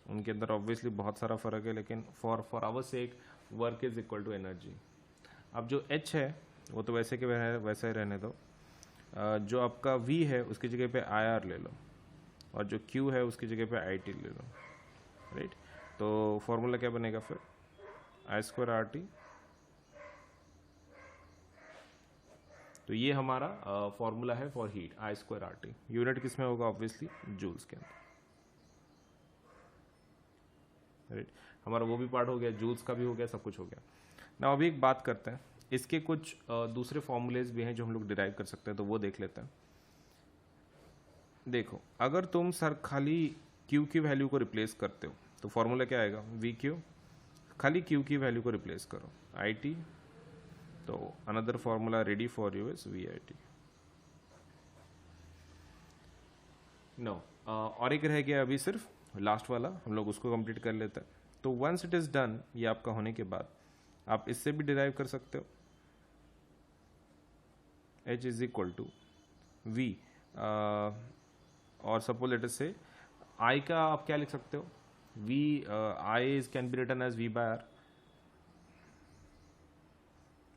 उनके अंदर ऑब्वियसली बहुत सारा फर्क है, लेकिन for our sake work is equal to energy. अब जो H है वो तो वैसे के वैसा ही रहने दो। जो आपका V है उसकी जगह पे IR ले लो, और जो Q है उसकी जगह पे IT ले लो, राइट। तो फॉर्मूला क्या बनेगा फिर, I²RT। तो ये हमारा फॉर्मूला है फॉर हीट, I²RT। यूनिट किस में होगा, ऑब्वियसली जूल्स के अंदर, राइट। हमारा वो भी पार्ट हो गया, जूल्स का भी हो गया, सब कुछ हो गया। ना अभी एक बात करते हैं, इसके कुछ दूसरे फॉर्मूलेज भी हैं जो हम लोग डिराइव कर सकते हैं, तो वो देख लेते हैं। देखो, अगर तुम सर खाली Q की वैल्यू को रिप्लेस करते हो तो फॉर्मूला क्या आएगा, VQ। खाली Q की वैल्यू को रिप्लेस करो, IT। तो another formula ready for you is VIT। No, और एक रह गया अभी सिर्फ लास्ट वाला, हम लोग उसको कंप्लीट कर लेते हैं। तो वंस इट इज डन, ये आपका होने के बाद आप इससे भी डिराइव कर सकते हो, H is equal to V। और suppose let us say I का आप क्या लिख सकते हो, V, I is can be written as V/R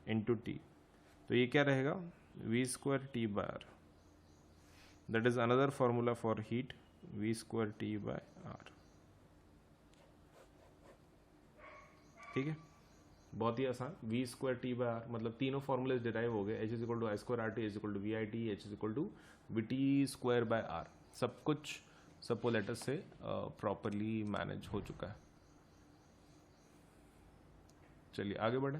into T। तो ये क्या रहेगा, V² T/R। That is another formula for heat, V² T/R। ठीक है, बहुत ही आसान, V² T/R, मतलब तीनों फॉर्मूलेज डिराइव हो गए। H is equal to I²RT, H is equal to VIT, H is equal to VT²/R। सब कुछ सपोज लेट अस से प्रॉपरली मैनेज हो चुका है। चलिए आगे बढ़े।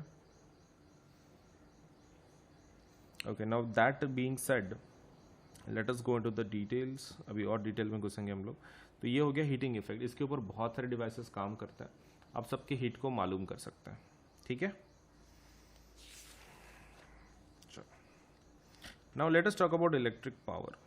Okay, now that being said, late us go into the details. अभी और डिटेल में घुसेंगे हम लोग। तो ये हो गया हीटिंग इफेक्ट, इसके ऊपर बहुत सारे डिवाइसेस काम करते हैं, आप सबके हीट को मालूम कर सकते हैं, ठीक है। Now let us talk about electric power.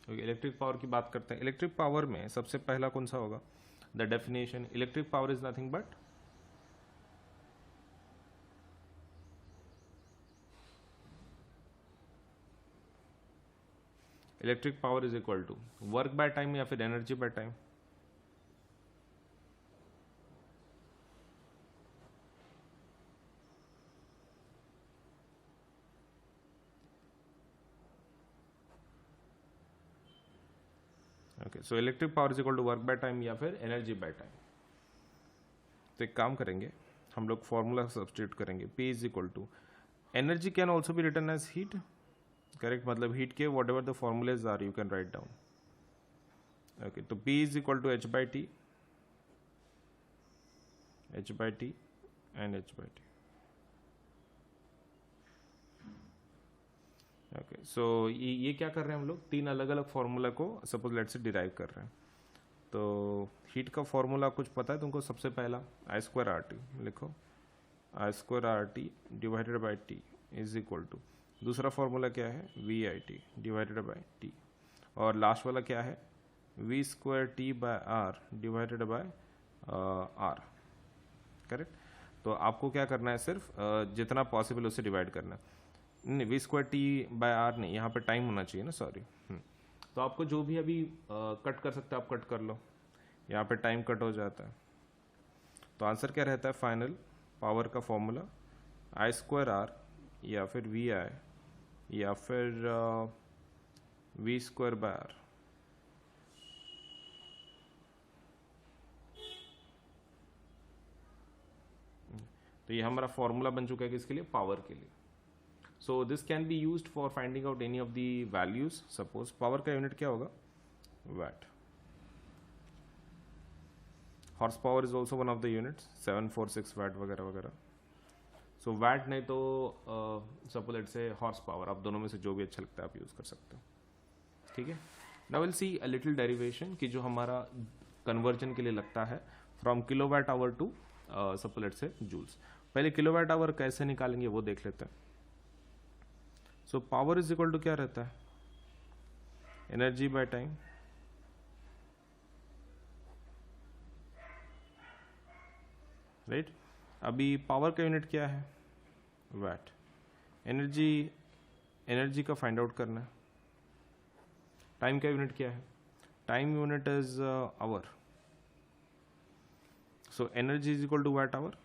Electric power की बात करते हैं। इलेक्ट्रिक पावर में सबसे पहला कौन सा होगा, the definition, electric power is nothing but electric power is equal to work by time या फिर energy by time. Okay, so electric power is equal to work by time या फिर एनर्जी बाय टाइम। तो एक काम करेंगे, हम लोग फॉर्मूला सब्स्टिट्यूट करेंगे, P is equal to energy can also be written as heat, correct. मतलब हीट के whatever the formulas are you can write down. Okay, तो P is equal to H by T, H by T and H by T. Okay, so ये क्या कर रहे हैं हम लोग, तीन अलग अलग फॉर्मूला को सपोज लेट से डिराइव कर रहे हैं। तो हीट का फॉर्मूला कुछ पता है तुमको, सबसे पहला I²RT लिखो, I²RT divided by T is equal to, दूसरा फॉर्मूला क्या है, VIT डिवाइडेड बाई टी, और लास्ट वाला क्या है, V² T/R divided by R, correct. तो आपको क्या करना है, सिर्फ जितना पॉसिबल उससे डिवाइड करना है। नहीं, V² T/R नहीं, यहाँ पे टाइम होना चाहिए ना, सॉरी। तो आपको जो भी अभी कट कर सकते हैं आप कट कर लो, यहाँ पे टाइम कट हो जाता है। तो आंसर क्या रहता है फाइनल पावर का फॉर्मूला, I²R या फिर VI या फिर V²/R। तो ये हमारा फॉर्मूला बन चुका है किसके लिए, पावर के लिए। So this can be used for finding out any of the values. Suppose power का यूनिट क्या होगा, watt. Horsepower is also one of the units, 746 watt वगैरह वगैरह। सो वैट नहीं तो suppose let say horsepower, आप दोनों में से जो भी अच्छा लगता है आप यूज कर सकते हो, ठीक है। Now will see a little derivation कि जो हमारा कन्वर्जन के लिए लगता है from kilowatt hour to suppose let say joules. पहले किलोवाट आवर कैसे निकालेंगे वो देख लेते हैं। So power is equal to क्या रहता है, एनर्जी बाय टाइम, राइट। अभी पावर का यूनिट क्या है, वैट। एनर्जी का फाइंड आउट करना है। टाइम का यूनिट क्या है, time unit is hour. So energy is equal to watt hour,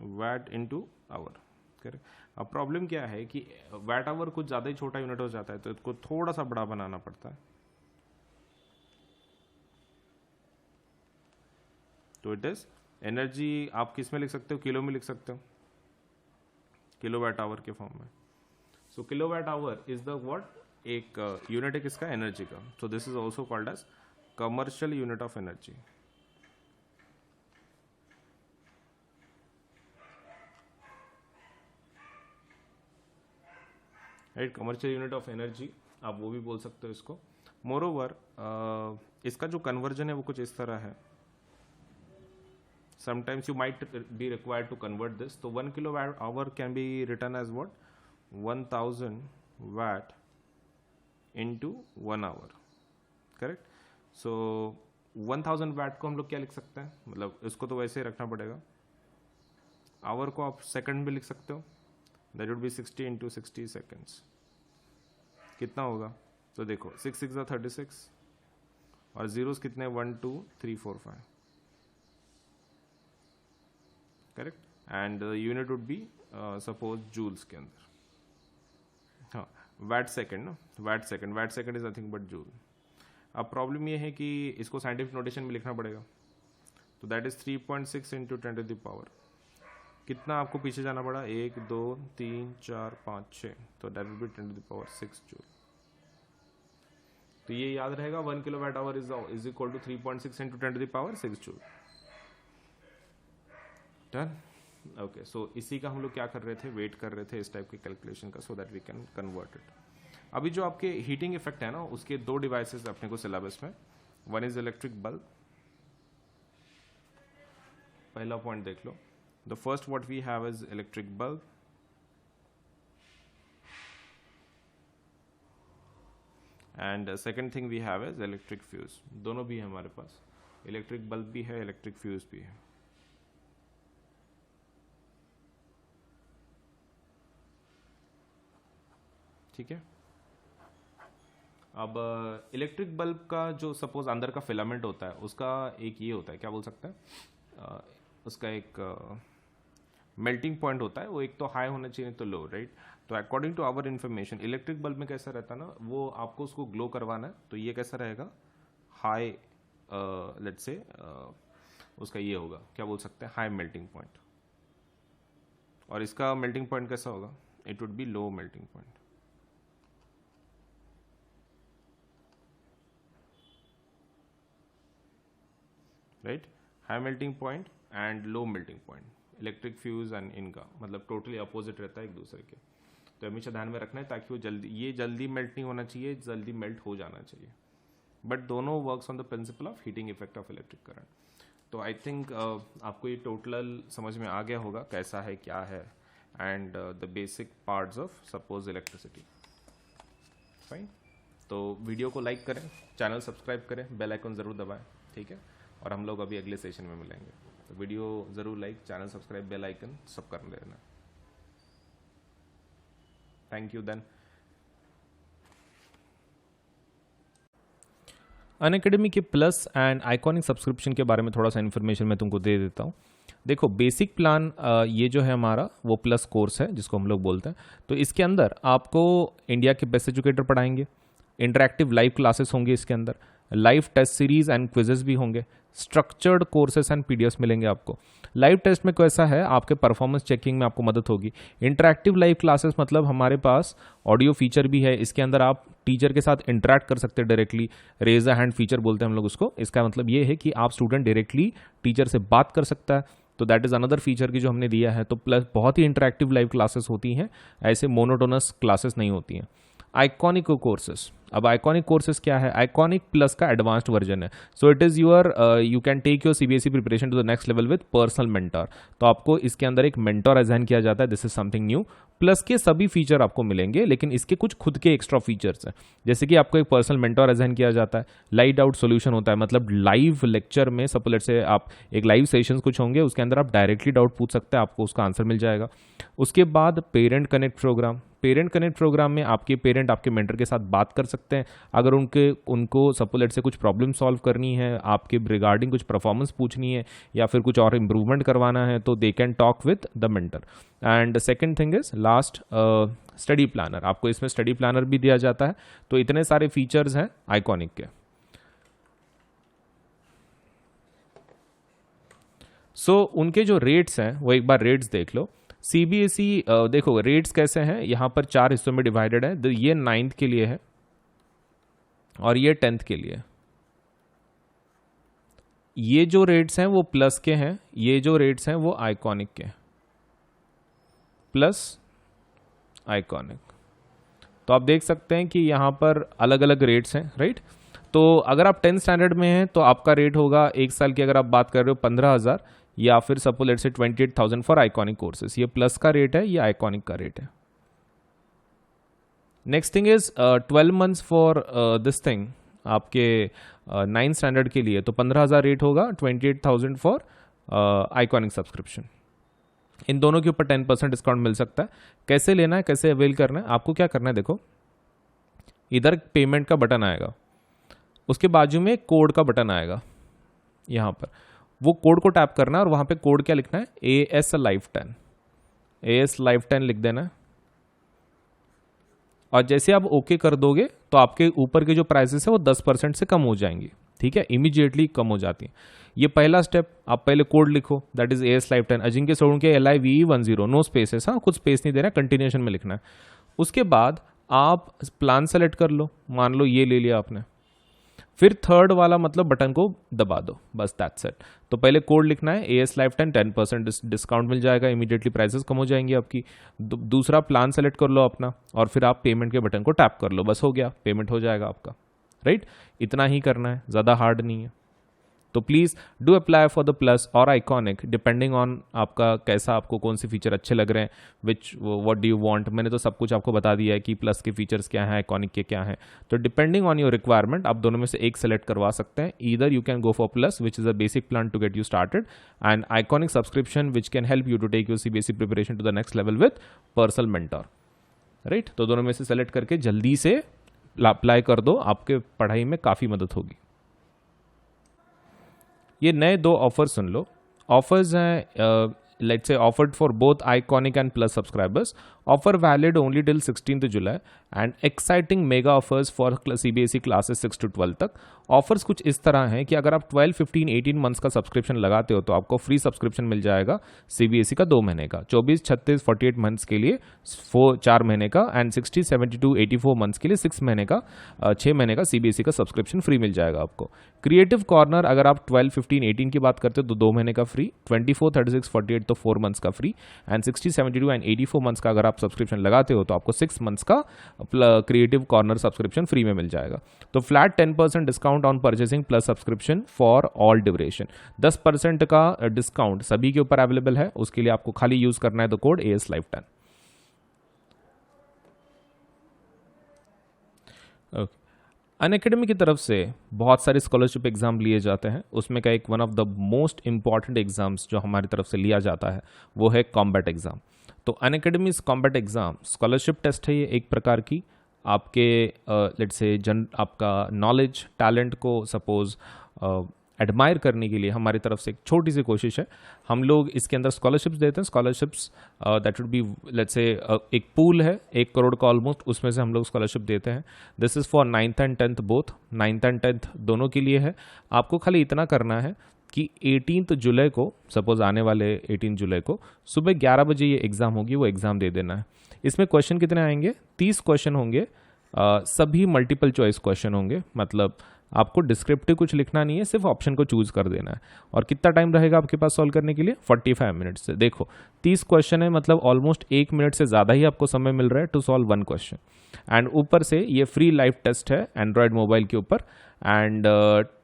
watt into hour. Correct. अब प्रॉब्लम क्या है कि वैट आवर कुछ ज़्यादा ही छोटा यूनिट हो जाता है, तो इसको थोड़ा सा बड़ा बनाना पड़ता है। तो इट इज एनर्जी आप किस में लिख सकते हो, किलो में लिख सकते हो, किलो वैट आवर के फॉर्म में। So kilo watt hour is the what, एक यूनिट है किसका, एनर्जी का। So this is also called as commercial unit of energy. Right, commercial unit of energy आप वो भी बोल सकते हो इसको। मोर ओवर इसका जो कन्वर्जन है वो कुछ इस तरह है। Sometimes you might be required to convert this. तो 1 kilo watt hour can be written as what, 1000 watt into 1 hour. Correct. So 1000 watt को हम लोग क्या लिख सकते हैं, मतलब इसको तो वैसे ही रखना पड़ेगा। आवर को आप सेकंड में लिख सकते हो, that would B 60 into 60 seconds. कितना होगा, तो देखो 6 6 36 और जीरोस कितने, 1 2 3 4 5। Correct. And unit would be suppose joules के अंदर। हाँ, वैट सेकेंड ना, watt second is nothing but joule. अब प्रॉब्लम ये है कि इसको साइंटिफिक नोटेशन में लिखना पड़ेगा। तो that is 3.6 into 10 to the power, कितना आपको पीछे जाना पड़ा, 1 2 3 4 5 6, तो that will be 10 to the power 6 joule. तो ये याद रहेगा, 1 kilo watt hour is equal to 3.6 into 10 to the power 6 joule. Done. Okay, so इसी का हम लोग क्या कर रहे थे, वेट कर रहे थे इस टाइप की कैलकुलेशन का, so that we can convert it. अभी जो आपके हीटिंग इफेक्ट है ना, उसके दो डिवाइसेस अपने को सिलेबस में, वन इज इलेक्ट्रिक बल्ब। पहला पॉइंट देख लो, the first what we have is electric bulb, and second thing we have is electric fuse. दोनों भी है हमारे पास, इलेक्ट्रिक बल्ब भी है, इलेक्ट्रिक फ्यूज भी है। ठीक है। अब इलेक्ट्रिक बल्ब का जो सपोज अंदर का फिलामेंट होता है, उसका एक ये होता है, क्या बोल सकते हैं, उसका एक मेल्टिंग पॉइंट होता है, वो एक तो हाई होना चाहिए तो लो, राइट। तो according to our information electric bulb में कैसा रहता है ना, वो आपको उसको ग्लो करवाना है, तो ये कैसा रहेगा, हाई, लेट्स से उसका ये होगा, क्या बोल सकते हैं, हाई मेल्टिंग पॉइंट। और इसका मेल्टिंग पॉइंट कैसा होगा, it would B low melting point. Right, high melting point and low melting point, electric fuse and इनका मतलब टोटली अपोजिट रहता है एक दूसरे के। तो हमेशा ध्यान में रखना है, ताकि वो जल्दी मेल्ट नहीं होना चाहिए, जल्दी मेल्ट हो जाना चाहिए, बट दोनों works on the principle of heating effect of electric current. तो आई थिंक आपको ये टोटल समझ में आ गया होगा कैसा है, क्या है, and the basic parts of suppose electricity. Fine. तो वीडियो को लाइक करें, चैनल सब्सक्राइब करें, बेल आइकन ज़रूर दबाएं, ठीक है। और हम लोग अभी अगले सेशन में मिलेंगे। तो वीडियो ज़रूर like, channel subscribe, bell icon सब कर लेना। Thank you. देन अनअकैडमी के प्लस एंड आइकॉनिक सब्सक्रिप्शन के बारे में थोड़ा सा इन्फॉर्मेशन मैं तुमको दे देता हूँ। देखो, बेसिक प्लान ये जो है हमारा वो प्लस कोर्स है जिसको हम लोग बोलते हैं। तो इसके अंदर आपको इंडिया के बेस्ट एजुकेटर पढ़ाएंगे, इंटरैक्टिव लाइव क्लासेस होंगे इसके अंदर, live test series and quizzes भी होंगे, स्ट्रक्चर्ड कोर्सेस एंड पीडीएफ मिलेंगे आपको। लाइव टेस्ट में कैसा है, आपके परफॉर्मेंस चेकिंग में आपको मदद होगी। इंटरैक्टिव लाइव क्लासेस मतलब हमारे पास ऑडियो फीचर भी है, इसके अंदर आप टीचर के साथ इंटरैक्ट कर सकते हैं directly, raise a hand feature बोलते हैं हम लोग उसको। इसका मतलब ये है कि आप स्टूडेंट डायरेक्टली टीचर से बात कर सकता है, तो दैट इज अनदर फीचर की जो हमने दिया है। तो प्लस बहुत ही इंटरैक्टिव लाइव क्लासेस होती हैं, ऐसे मोनोटोनस क्लासेस नहीं होती हैं। आइकॉनिक कोर्सेस, अब आइकॉनिक कोर्सेज क्या है, आइकॉनिक प्लस का एडवांस्ड वर्जन है। So it is your you can take your CBSE preparation to the next level with personal mentor. तो आपको इसके अंदर एक मेंटर असाइन किया जाता है, this is something new. Plus के सभी फीचर आपको मिलेंगे, लेकिन इसके कुछ खुद के एक्स्ट्रा फीचर्स हैं, जैसे कि आपको एक पर्सनल मेंटर असाइन किया जाता है, लाइव डाउट सोल्यूशन होता है, मतलब लाइव लेक्चर में सपोज से आप एक लाइव सेशंस कुछ होंगे, उसके अंदर आप डायरेक्टली डाउट पूछ सकते हैं, आपको उसका आंसर मिल जाएगा। उसके बाद parent connect program, parent connect program में आपके पेरेंट आपके मेंटर के साथ बात कर सकते हैं अगर उनको सपोज लेट से कुछ प्रॉब्लम सॉल्व करनी है, आपके रिगार्डिंग कुछ परफॉर्मेंस पूछनी है या फिर कुछ और इम्प्रूवमेंट करवाना है, तो they can talk with the mentor. And second thing is last study planner, आपको इसमें स्टडी प्लानर भी दिया जाता है। तो इतने सारे फीचर्स हैं आइकॉनिक के। सो उनके जो रेट्स हैं वो एक बार रेट्स देख लो। सीबीएसई देखो रेट्स कैसे हैं, यहाँ पर 4 हिस्सों में डिवाइडेड है। ये 9th के लिए है और ये 10th के लिए। ये जो रेट्स हैं वो प्लस के हैं, ये जो रेट्स हैं वो आइकॉनिक के, प्लस आइकॉनिक। तो आप देख सकते हैं कि यहाँ पर अलग अलग रेट्स हैं, राइट। तो अगर आप 10th स्टैंडर्ड में हैं तो आपका रेट होगा एक साल की अगर आप बात कर रहे हो 15,000 या फिर सपोज लेट से 28,000 फॉर आइकॉनिक कोर्सेज। ये प्लस का रेट है, ये आइकॉनिक का रेट है। Next thing is 12 months for this thing आपके 9th स्टैंडर्ड के लिए, तो 15,000 रेट होगा, 28,000 फॉर आइकॉनिक सब्सक्रिप्शन। इन दोनों के ऊपर 10% डिस्काउंट मिल सकता है। कैसे लेना है, कैसे अवेल करना है, आपको क्या करना है, देखो इधर पेमेंट का बटन आएगा, उसके बाजू में कोड का बटन आएगा, यहाँ पर वो कोड को टैप करना है और वहाँ पे कोड क्या लिखना है, AS Live 10, AS Live 10 लिख देना है। और जैसे आप ओके कर दोगे तो आपके ऊपर के जो प्राइसेस है वो 10% से कम हो जाएंगी, ठीक है, इमीडिएटली कम हो जाती है। ये पहला स्टेप, आप पहले कोड लिखो, that is AS Live 10 Ajinkya Solanke LIVE10, no spaces, हाँ कुछ स्पेस नहीं देना, कंटिन्यूएशन में लिखना है। उसके बाद आप प्लान सेलेक्ट कर लो, मान लो ये ले लिया आपने, फिर थर्ड वाला मतलब बटन को दबा दो, बस दैट्स इट। तो पहले कोड लिखना है AS Live 10, 10% डिस्काउंट मिल जाएगा, इमीडिएटली प्राइसेस कम हो जाएंगी आपकी। दूसरा प्लान सेलेक्ट कर लो अपना और फिर आप पेमेंट के बटन को टैप कर लो, बस हो गया, पेमेंट हो जाएगा आपका, राइट। इतना ही करना है, ज़्यादा हार्ड नहीं है। तो please do apply for the plus और आइकॉनिक डिपेंडिंग ऑन आपका कैसा, आपको कौन से फीचर अच्छे लग रहे हैं, विच व्हाट डू यू वांट। मैंने तो सब कुछ आपको बता दिया है कि प्लस के फीचर्स क्या हैं, आइकॉनिक के क्या हैं। तो डिपेंडिंग ऑन योर रिक्वायरमेंट आप दोनों में से एक सेलेक्ट करवा सकते हैं। Either you can go for plus which is a basic plan to get you started, and iconic subscription which can help you to take your CBSE preparation to the next level with personal mentor, right. तो दोनों में से select करके जल्दी से apply कर दो, आपके पढ़ाई में काफ़ी मदद होगी। ये नए 2 ऑफर सुन लो। ऑफर्स हैं let's say offered for both iconic and plus subscribers, offer valid only till 16th July, and exciting mega offers for CBSE classes 6 to 12 तक। ऑफर्स कुछ इस तरह हैं कि अगर आप 12, 15, 18 मंथ्स का सब्सक्रिप्शन लगाते हो तो आपको फ्री सब्सक्रिप्शन मिल जाएगा CBSE का 2 महीने का, 24, 36, 48 मंथ्स के लिए 4 महीने का, एंड 60, 72, 84 मंथ्स के लिए 6 महीने का 6 महीने का CBSE का सब्सक्रिप्शन फ्री मिल जाएगा आपको। क्रिएटिव कॉर्नर अगर आप 12, 15, 18 की बात करते हो तो 2 महीने का फ्री, 24, 36, 48 तो 4 मंथ्स का फ्री, एंड 60, 72 एंड 84 मंथ्स का अगर आप सब्सक्रिप्शन लगाते हो तो आपको 6 मंथ्स का क्रिएटिव कॉर्नर सब्सक्रिप्शन फ्री में मिल जाएगा। तो flat 10% discount on purchasing plus subscription for all duration, 10% का डिस्काउंट सभी के ऊपर अवेलेबल है। उसके लिए आपको खाली यूज करना है the code AS Live 10। Unacademy की तरफ से बहुत सारे स्कॉलरशिप एग्जाम लिए जाते हैं, उसमें का एक one of the most important exams जो हमारी तरफ से लिया जाता है वो है कॉम्बैट एग्जाम। तो Unacademy combat exam scholarship test है, ये एक प्रकार की आपके लेट्स से आपका नॉलेज टैलेंट को सपोज एडमायर करने के लिए हमारी तरफ से एक छोटी सी कोशिश है। हम लोग इसके अंदर स्कॉलरशिप्स देते हैं। Scholarships that would B let's say एक पूल है 1 करोड़ का ऑलमोस्ट, उसमें से हम लोग स्कॉलरशिप देते हैं। This is for 9th and 10th both, 9th and 10th दोनों के लिए है। आपको खाली इतना करना है कि 18 जुलाई को, सपोज आने वाले 18 जुलाई को सुबह 11 बजे ये एग्ज़ाम होगी, वो एग्ज़ाम दे देना है। इसमें क्वेश्चन कितने आएंगे, 30 क्वेश्चन होंगे, सभी मल्टीपल चॉइस क्वेश्चन होंगे, मतलब आपको डिस्क्रिप्टिव कुछ लिखना नहीं है, सिर्फ ऑप्शन को चूज कर देना है। और कितना टाइम रहेगा आपके पास सॉल्व करने के लिए, 45 मिनट्स से। देखो 30 क्वेश्चन है, मतलब ऑलमोस्ट 1 मिनट से ज़्यादा ही आपको समय मिल रहा है टू सॉल्व 1 क्वेश्चन। एंड ऊपर से ये फ्री लाइव टेस्ट है एंड्रॉयड मोबाइल के ऊपर, and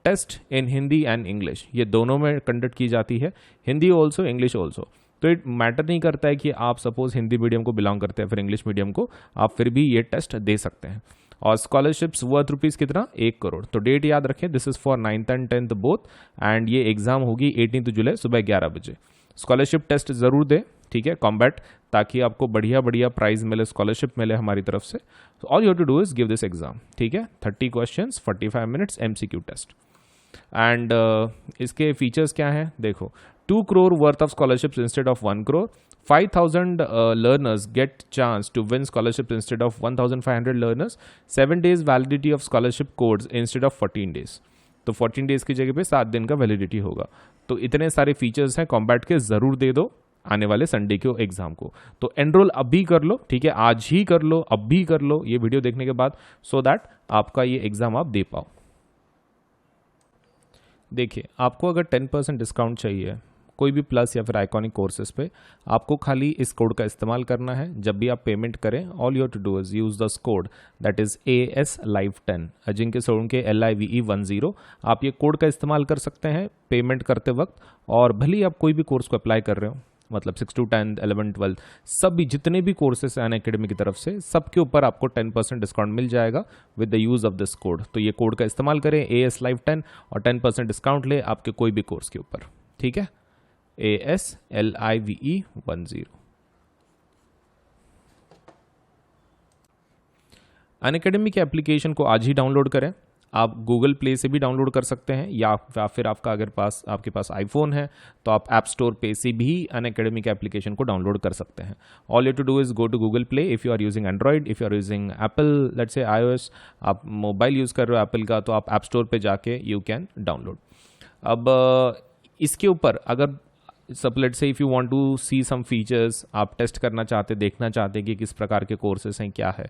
test in Hindi and English, ये दोनों में कंडक्ट की जाती है, हिंदी ऑल्सो इंग्लिश ऑल्सो। तो इट मैटर नहीं करता है कि आप सपोज हिंदी मीडियम को बिलोंग करते हैं फिर इंग्लिश मीडियम को, आप फिर भी ये टेस्ट दे सकते हैं। और स्कॉलरशिप्स वर्थ रुपीज़ कितना, 1 करोड़। तो डेट याद रखें, this is for 9th and 10th both, and ये एग्जाम होगी 18 जुलाई सुबह 11 बजे। स्कॉलरशिप टेस्ट ज़रूर दें, ठीक है, कॉम्बैट, ताकि आपको बढ़िया बढ़िया प्राइज मिले, स्कॉलरशिप मिले हमारी तरफ से। All you have to do is give this exam, ठीक है। 30 questions, 45 minutes, MCQ test. And इसके फीचर्स क्या हैं देखो, 2 crore worth of scholarships instead of 1 crore, 5,000 learners get chance to win scholarships instead of 1,500 learners, 7 days validity of scholarship codes instead of 14 days। तो 14 days की जगह पे 7 दिन का वैलिडिटी होगा। तो इतने सारे फीचर्स हैं कॉम्बैट के, ज़रूर दे दो आने वाले संडे के एग्जाम को। तो एनरोल अभी कर लो, ठीक है, आज ही कर लो, अभी कर लो ये वीडियो देखने के बाद, सो दैट आपका ये एग्जाम आप दे पाओ। देखिए, आपको अगर 10% डिस्काउंट चाहिए कोई भी प्लस या फिर आइकॉनिक कोर्सेज पे, आपको खाली इस कोड का इस्तेमाल करना है। जब भी आप पेमेंट करें, all you have to do is use this code, that is AS Live 10, Ajinkya Solanke LIVE10। आप ये कोड का इस्तेमाल कर सकते हैं पेमेंट करते वक्त, और भले ही आप कोई भी कोर्स को अप्लाई कर रहे हो, मतलब 6 to 10, 11, 12, सभी जितने भी कोर्सेस हैं अनअकैडमी की तरफ से, सबके ऊपर आपको 10% डिस्काउंट मिल जाएगा with the use of this code. तो ये कोड का इस्तेमाल करें, AS Live 10, और 10% डिस्काउंट ले आपके कोई भी कोर्स के ऊपर, ठीक है। AS LIVE10। अनअकैडमी के एप्लीकेशन को आज ही डाउनलोड करें। आप गूगल प्ले से भी डाउनलोड कर सकते हैं, या फिर आपके पास आईफोन है तो आप ऐप स्टोर पे से भी अनअकैडमी के एप्लीकेशन को डाउनलोड कर सकते हैं। All you to do is go to Google Play if you are using Android, if you are using Apple, let's say iOS, आप मोबाइल यूज़ कर रहे हो एप्पल का, तो आप ऐप स्टोर पे जाके यू कैन डाउनलोड। अब इसके ऊपर अगर सब let say if you want to see some features, आप टेस्ट करना चाहते, देखना चाहते कि किस प्रकार के कोर्सेज हैं, क्या है,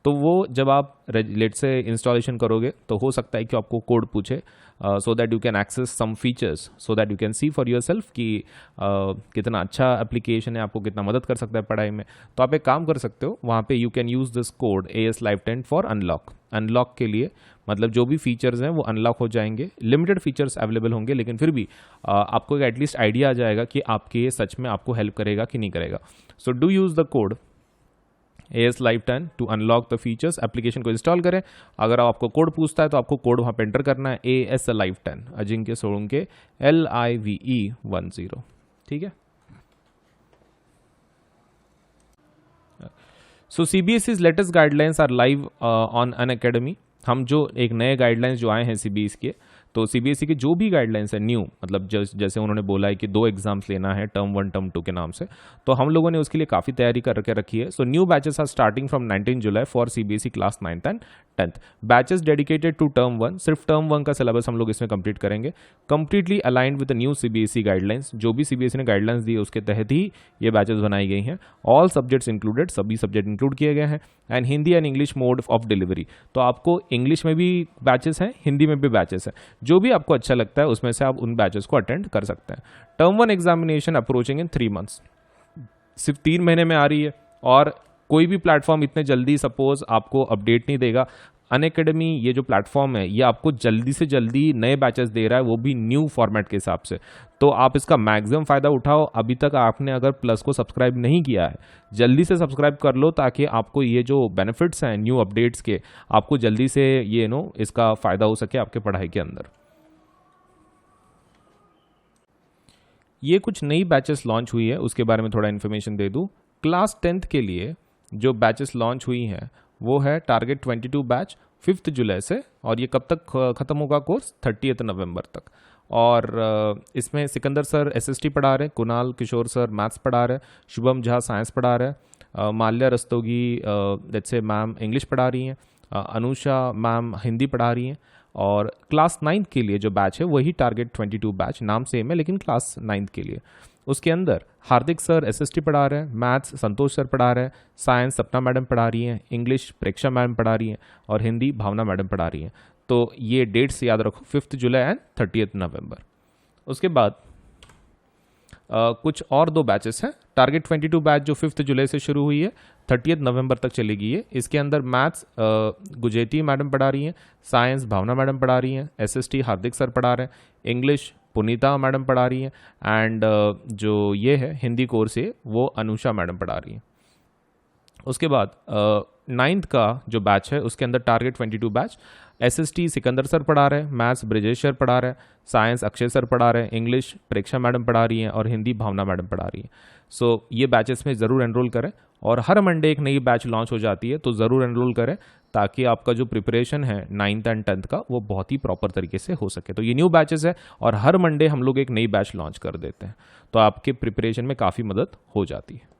तो वो जब आप लेट से इंस्टॉलेशन करोगे तो हो सकता है कि आपको कोड पूछे, so that you can access some features, so that you can see for yourself कि कितना अच्छा एप्लीकेशन है, आपको कितना मदद कर सकता है पढ़ाई में। तो आप एक काम कर सकते हो, वहाँ पे you can use this code AS Live 10 for unlock के लिए, मतलब जो भी फीचर्स हैं वो अनलॉक हो जाएंगे। लिमिटेड फीचर्स अवेलेबल होंगे, लेकिन फिर भी आपको एटलीस्ट आइडिया आ जाएगा कि आपके ये सच में आपको हेल्प करेगा कि नहीं करेगा। So do use the code AS Live 10 to unlock the features. Application को इंस्टॉल करें, अगर आपको कोड पूछता है तो आपको कोड वहाँ पे एंटर करना है, AS Live 10, Ajinkya Solanke LIVE10, ठीक है। So CBSE's latest guidelines are live on Unacademy. हम जो एक नए गाइडलाइंस जो आए हैं CBSE के, तो CBSE के जो भी गाइडलाइंस है न्यू, मतलब जैसे उन्होंने बोला है कि 2 एग्जाम्स लेना है, टर्म 1 टर्म 2 के नाम से, तो हम लोगों ने उसके लिए काफ़ी तैयारी करके रखी है। So new batches are starting from 19 July for CBSE class 9th and 10th। Batches dedicated to term 1, सिर्फ टर्म 1 का सिलेबस हम लोग इसमें कंप्लीट करेंगे, completely aligned with the new CBSE guidelines. जो भी CBSE ने गाइडलाइंस दी है उसके तहत ही ये बैचेस बनाई गई हैं। ऑल सब्जेक्ट्स इंक्लूडेड, सभी सब्जेक्ट इंक्लूड किए गए हैं, and Hindi and English mode of delivery. तो आपको इंग्लिश में भी बैचेस हैं, हिंदी में भी बैचेस हैं, जो भी आपको अच्छा लगता है उसमें से आप उन बैचेस को अटेंड कर सकते हैं। टर्म 1 एग्जामिनेशन अप्रोचिंग इन 3 months, सिर्फ 3 महीने में आ रही है, और कोई भी प्लेटफॉर्म इतने जल्दी सपोज आपको अपडेट नहीं देगा। अनअकैडमी ये जो प्लेटफॉर्म है ये आपको जल्दी से जल्दी नए बैचेस दे रहा है, वो भी न्यू फॉर्मेट के हिसाब से। तो आप इसका मैक्सिमम फ़ायदा उठाओ। अभी तक आपने अगर प्लस को सब्सक्राइब नहीं किया है, जल्दी से सब्सक्राइब कर लो, ताकि आपको ये जो बेनिफिट्स हैं न्यू अपडेट्स के, आपको जल्दी से ये इसका फ़ायदा हो सके आपके पढ़ाई के अंदर। ये कुछ नई बैचेस लॉन्च हुई है, उसके बारे में थोड़ा इन्फॉर्मेशन दे दूँ। क्लास 10th के लिए जो बैचेस लॉन्च हुई हैं वो है टारगेट 22 बैच 5 जुलाई से, और ये कब तक ख़त्म होगा कोर्स? 30 नवंबर तक। और इसमें सिकंदर सर SST पढ़ा रहे हैं, कुणाल किशोर सर मैथ्स पढ़ा रहे हैं, शुभम झा साइंस पढ़ा रहे हैं, Mallya Rastogi let's say ma'am English पढ़ा रही हैं, अनुषा मैम हिंदी पढ़ा रही हैं। और क्लास 9th के लिए जो बैच है वही टारगेट 22 बैच, नाम सेम है लेकिन क्लास 9th के लिए। उसके अंदर हार्दिक सर SST पढ़ा रहे हैं, मैथ्स संतोष सर पढ़ा रहे हैं, साइंस सपना मैडम पढ़ा रही हैं, इंग्लिश प्रेक्षा मैडम पढ़ा रही हैं, और हिंदी भावना मैडम पढ़ा रही हैं। तो ये डेट्स याद रखो, 5 जुलाई एंड 30 नवंबर। उसके बाद कुछ और 2 बैचेस हैं। टारगेट 22 बैच जो 5 जुलाई से शुरू हुई है, 30 नवंबर तक चलेगी ये। इसके अंदर मैथ्स गुजेती मैडम पढ़ा रही हैं, साइंस भावना मैडम पढ़ा रही हैं, SST हार्दिक सर पढ़ा रहे हैं, इंग्लिश पुनीता मैडम पढ़ा रही हैं, एंड जो ये है हिंदी कोर्स है वो अनुषा मैडम पढ़ा रही हैं। उसके बाद 9th का जो बैच है उसके अंदर target 22 batch SST Sikandar sir पढ़ा रहे हैं, मैथ्स ब्रिजेश सर पढ़ा रहे हैं, साइंस अक्षय सर पढ़ा रहे हैं, इंग्लिश प्रेक्षा मैडम पढ़ा रही हैं और हिंदी भावना मैडम पढ़ा रही हैं। सो ये बैचेस में ज़रूर एनरोल करें और हर मंडे एक नई बैच लॉन्च हो जाती है, तो ज़रूर एनरोल करें ताकि आपका जो प्रिपरेशन है 9th एंड 10th का वो बहुत ही प्रॉपर तरीके से हो सके। तो ये न्यू बैचेस है और हर मंडे हम लोग एक नई बैच लॉन्च कर देते हैं, तो आपके प्रिपरेशन में काफ़ी मदद हो जाती है।